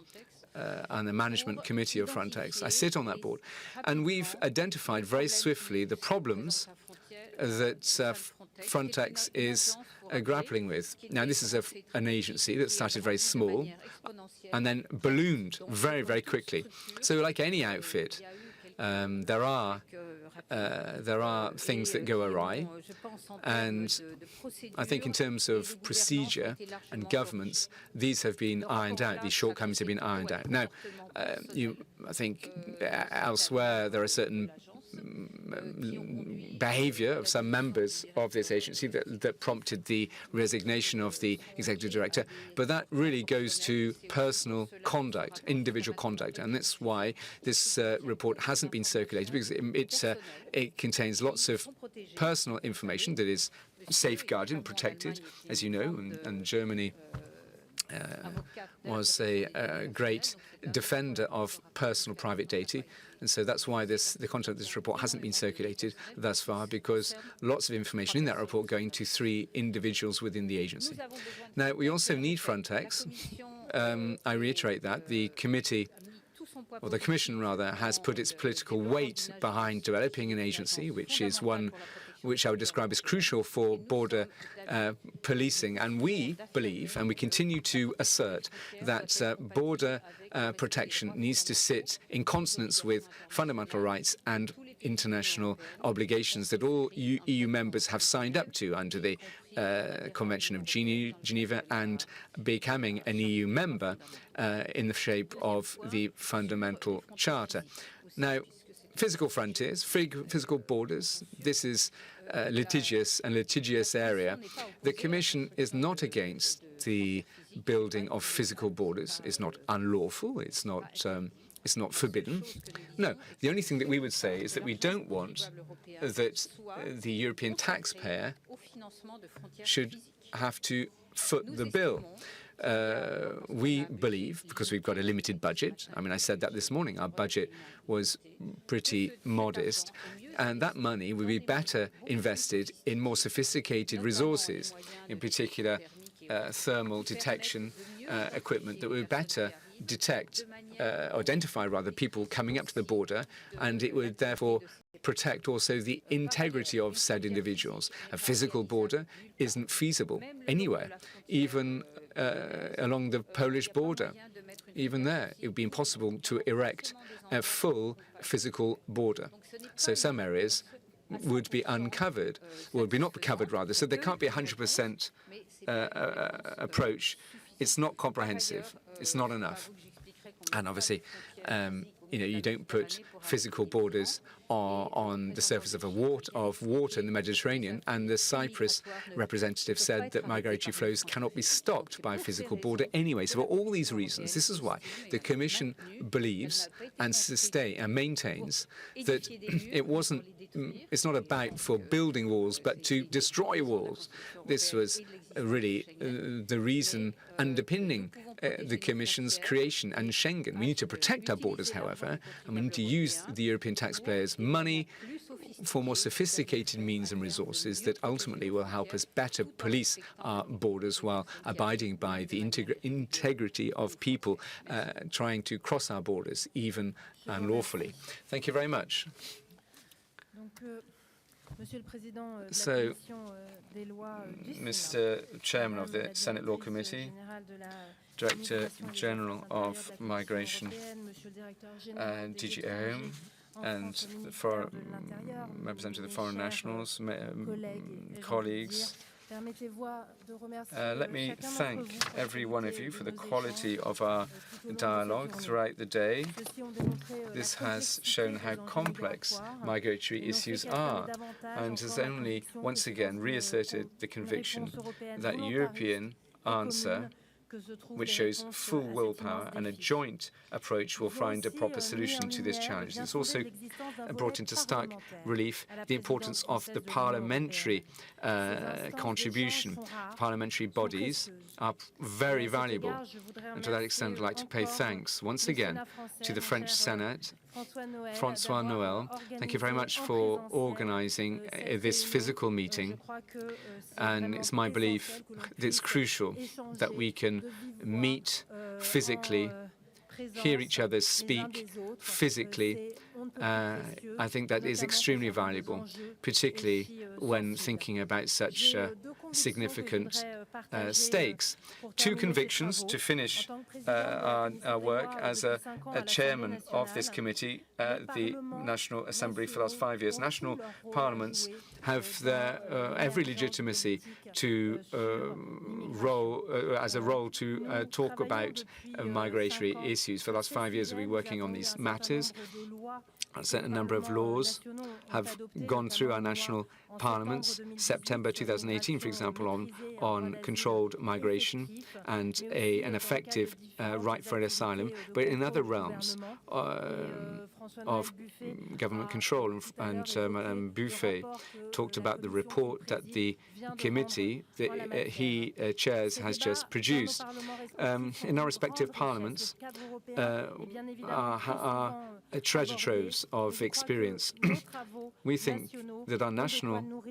on the management committee of Frontex. I sit on that board. And we've identified very swiftly the problems that Frontex is grappling with. Now, this is an agency that started very small and then ballooned very, very quickly. So like any outfit, there are things that go awry, and I think in terms of procedure and governance, these have been ironed out, these shortcomings have been ironed out. Now, I think elsewhere there are certain behavior of some members of this agency that prompted the resignation of the executive director, but that really goes to personal conduct, individual conduct, and that's why this report hasn't been circulated, because it contains lots of personal information that is safeguarded and protected, as you know, and Germany was a great defender of personal private data. And so that's why the content of this report hasn't been circulated thus far, because lots of information in that report going to 3 individuals within the agency. Now, we also need Frontex. I reiterate that. The committee, or the Commission rather, has put its political weight behind developing an agency, which is one which I would describe as crucial for border policing. And we believe, and we continue to assert, that border protection needs to sit in consonance with fundamental rights and international obligations that all EU members have signed up to under the Convention of Geneva, and becoming an EU member in the shape of the Fundamental Charter. Now, physical frontiers, physical borders, this is a litigious area. The Commission is not against the building of physical borders. It's not unlawful. It's not forbidden. No, the only thing that we would say is that we don't want that the European taxpayer should have to foot the bill. We believe, because we've got a limited budget, I mean, I said that this morning, our budget was pretty modest, and that money would be better invested in more sophisticated resources, in particular thermal detection equipment that would better identify people coming up to the border, and it would therefore protect also the integrity of said individuals. A physical border isn't feasible anywhere, even along the Polish border. Even there, it would be impossible to erect a full physical border. So some areas would be uncovered, would be not covered rather, so there can't be a 100% approach. It's not comprehensive. It's not enough. And obviously, you don't put physical borders on the surface of water in the Mediterranean. And the Cyprus representative said that migratory flows cannot be stopped by a physical border anyway. So for all these reasons, this is why the Commission believes and maintains that it's not about for building walls, but to destroy walls. This was really the reason underpinning the Commission's creation and Schengen. We need to protect our borders, however, and we need to use the European taxpayers' money for more sophisticated means and resources that ultimately will help us better police our borders while abiding by the integrity of people trying to cross our borders, even unlawfully. Thank you very much. So, Mr. Chairman of the Senate Law Committee, Director General of Migration, DG Home, and for representative of the foreign nationals, colleagues, let me thank every one of you for the quality of our dialogue throughout the day. This has shown how complex migratory issues are and has only once again reasserted the conviction that a European answer, which shows full willpower and a joint approach, will find a proper solution to this challenge. It's also brought into stark relief the importance of the parliamentary contribution. Parliamentary bodies are very valuable. And to that extent, I'd like to pay thanks once again to the French Senate, François Noël. Thank you very much for organizing this physical meeting. And it's my belief that it's crucial that we can meet physically, hear each other speak physically. I think that is extremely valuable, particularly when thinking about such significant stakes. Two convictions to finish our work as a chairman of this committee, the National Assembly for the last 5 years. National parliaments have every legitimacy to as a role to talk about migratory issues. For the last 5 years, we've been working on these matters. A certain number of laws have gone through our national parliaments. September 2018, for example, on controlled migration and an effective right for asylum. But in other realms of government control, and Madame Buffet talked about the report that the committee that he chairs has just produced. In our respective parliaments are treasure troves of experience. We think that our national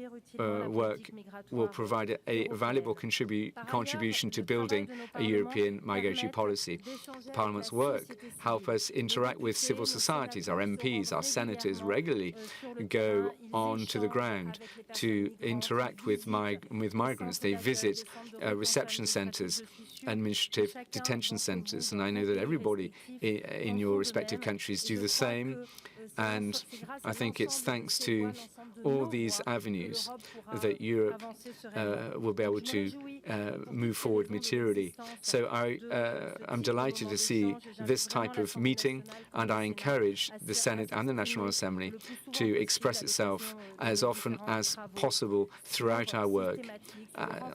work will provide a valuable contribution to building a European migratory policy. Parliament's work help us interact with civil societies. Our MPs, our senators regularly go onto the ground to interact with migrants. They visit reception centres, administrative detention centres, and I know that everybody in your respective countries do the same. And I think it's thanks to all these avenues that Europe will be able to move forward materially. So I'm delighted to see this type of meeting, and I encourage the Senate and the National Assembly to express itself as often as possible throughout our work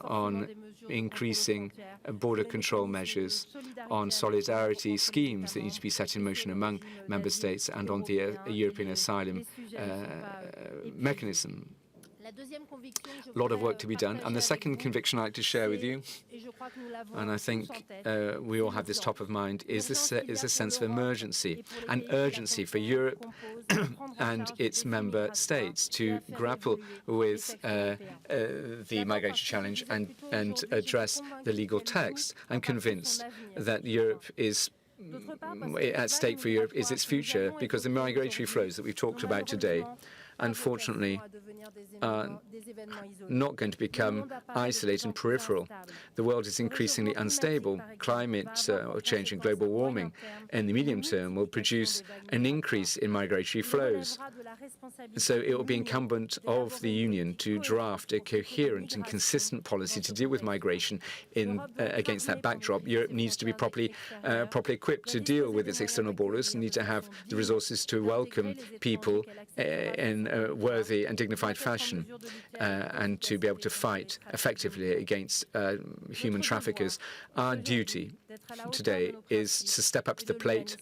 on increasing border control measures, on solidarity schemes that need to be set in motion among member states, and on the European asylum mechanism. A lot of work to be done. And the second conviction I'd like to share with you, and I think we all have this top of mind, is a sense of emergency and urgency for Europe and its member states to grapple with the migratory challenge and address the legal text. I'm convinced that Europe is at stake for Europe is its future, because the migratory flows that we've talked about today, unfortunately, are not going to become isolated and peripheral. The world is increasingly unstable. Climate change and global warming in the medium term will produce an increase in migratory flows. So it will be incumbent of the Union to draft a coherent and consistent policy to deal with migration against that backdrop. Europe needs to be properly equipped to deal with its external borders, need to have the resources to welcome people in a worthy and dignified fashion, and to be able to fight effectively against human traffickers. Our duty today is to step up to the plate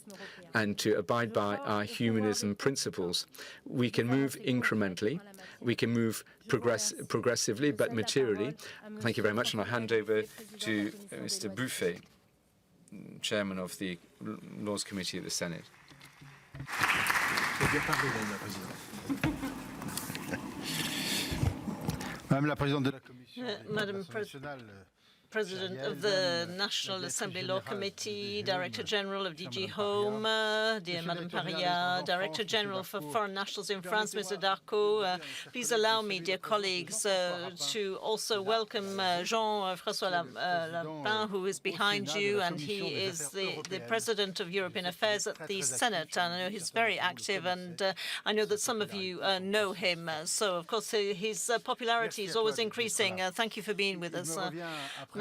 and to abide by our humanism principles. We can move incrementally, we can move progressively, but materially. Thank you very much, and I'll hand over to Mr. Buffet, Chairman of the Laws Committee at the Senate. Madam President of the National Assembly Law Committee, Director General of DG Home, dear Madame Paria, Director General for Foreign Nationals in France, Mr. Darco. Please allow me, dear colleagues, to also welcome Jean-François Lapin, who is behind you, and he is the President of European Affairs at the Senate. And I know he's very active, and I know that some of you know him. So, of course, his popularity is always increasing. Thank you for being with us.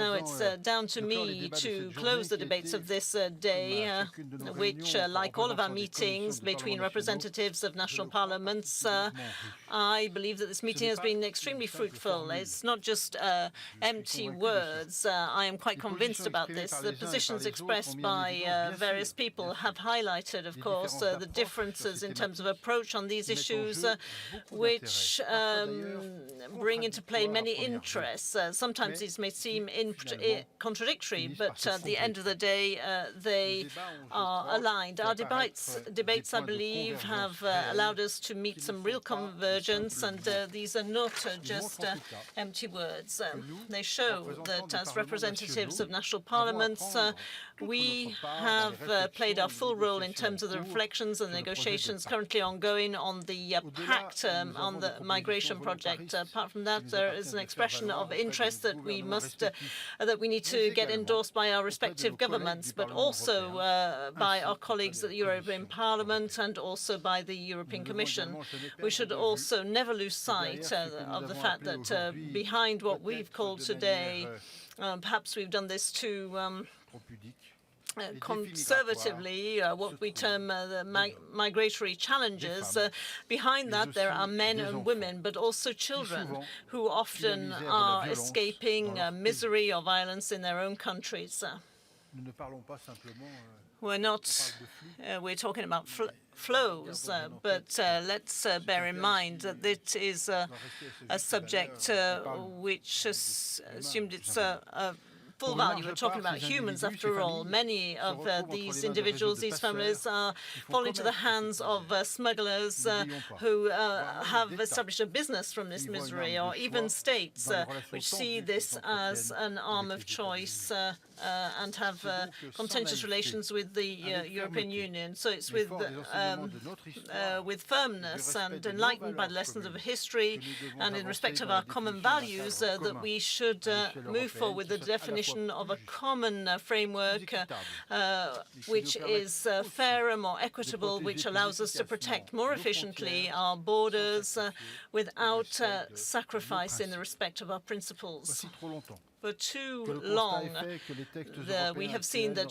Now it's down to me to close the debates of this day, which, like all of our meetings between representatives of national parliaments, I believe that this meeting has been extremely fruitful. It's not just empty words. I am quite convinced about this. The positions expressed by various people have highlighted, of course, the differences in terms of approach on these issues, which bring into play many interests. Sometimes these may seem contradictory, but at the end of the day, they are aligned. Our debates, I believe, have allowed us to meet some real convergence, and these are not just empty words. They show that as representatives of national parliaments, we have played our full role in terms of the reflections and negotiations currently ongoing on the Pact, on the migration project. Apart from that, there is an expression of interest that we need to get endorsed by our respective governments, but also by our colleagues at the European Parliament and also by the European Commission. We should also never lose sight of the fact that behind what we've called today, perhaps we've done this too conservatively, what we term the migratory challenges. Behind that, there are men and women, but also children, who often are escaping misery or violence in their own countries. We're talking about flows, but let's bear in mind that this is a subject which has assumed its full value. We're talking about humans, after all. Many of these individuals, these families, fall into the hands of smugglers who have established a business from this misery, or even states which see this as an arm of choice and have contentious relations with the European Union. So it's with firmness and enlightened by the lessons of history and in respect of our common values that we should move forward with the definition of a common framework which is fairer, more equitable, which allows us to protect more efficiently our borders without sacrificing the respect of our principles. For too long, we have seen that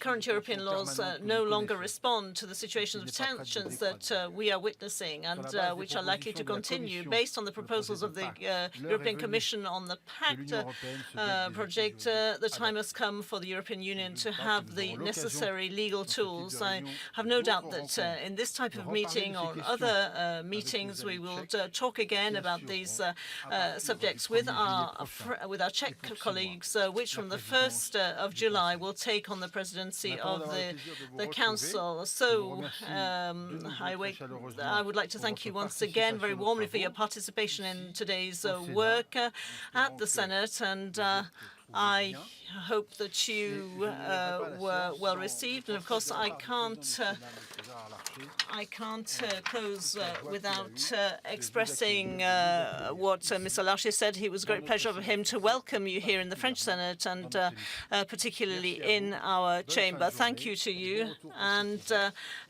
current European laws no longer respond to the situations of tensions that we are witnessing and which are likely to continue. Based on the proposals of the European Commission on the Pact project, the time has come for the European Union to have the necessary legal tools. I have no doubt that in this type of meeting or other meetings, we will talk again about these subjects with our Czech colleagues, which from the 1st of July will take on the presidency of the Council. So I would like to thank you once again very warmly for your participation in today's work at the Senate, and I hope that you were well received, and of course I can't close without expressing what Mr. Larcher said. It was a great pleasure for him to welcome you here in the French Senate and particularly in our chamber. Thank you to you, and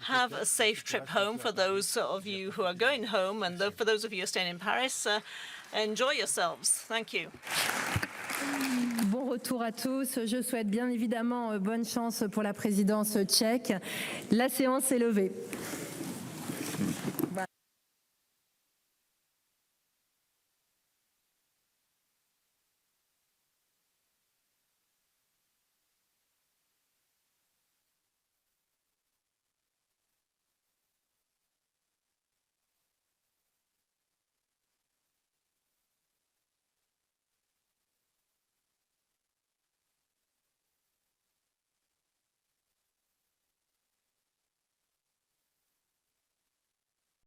have a safe trip home for those of you who are going home, and for those of you who are staying in Paris, enjoy yourselves. Thank you. Bon retour à tous. Je souhaite bien évidemment bonne chance pour la présidence tchèque. La séance est levée.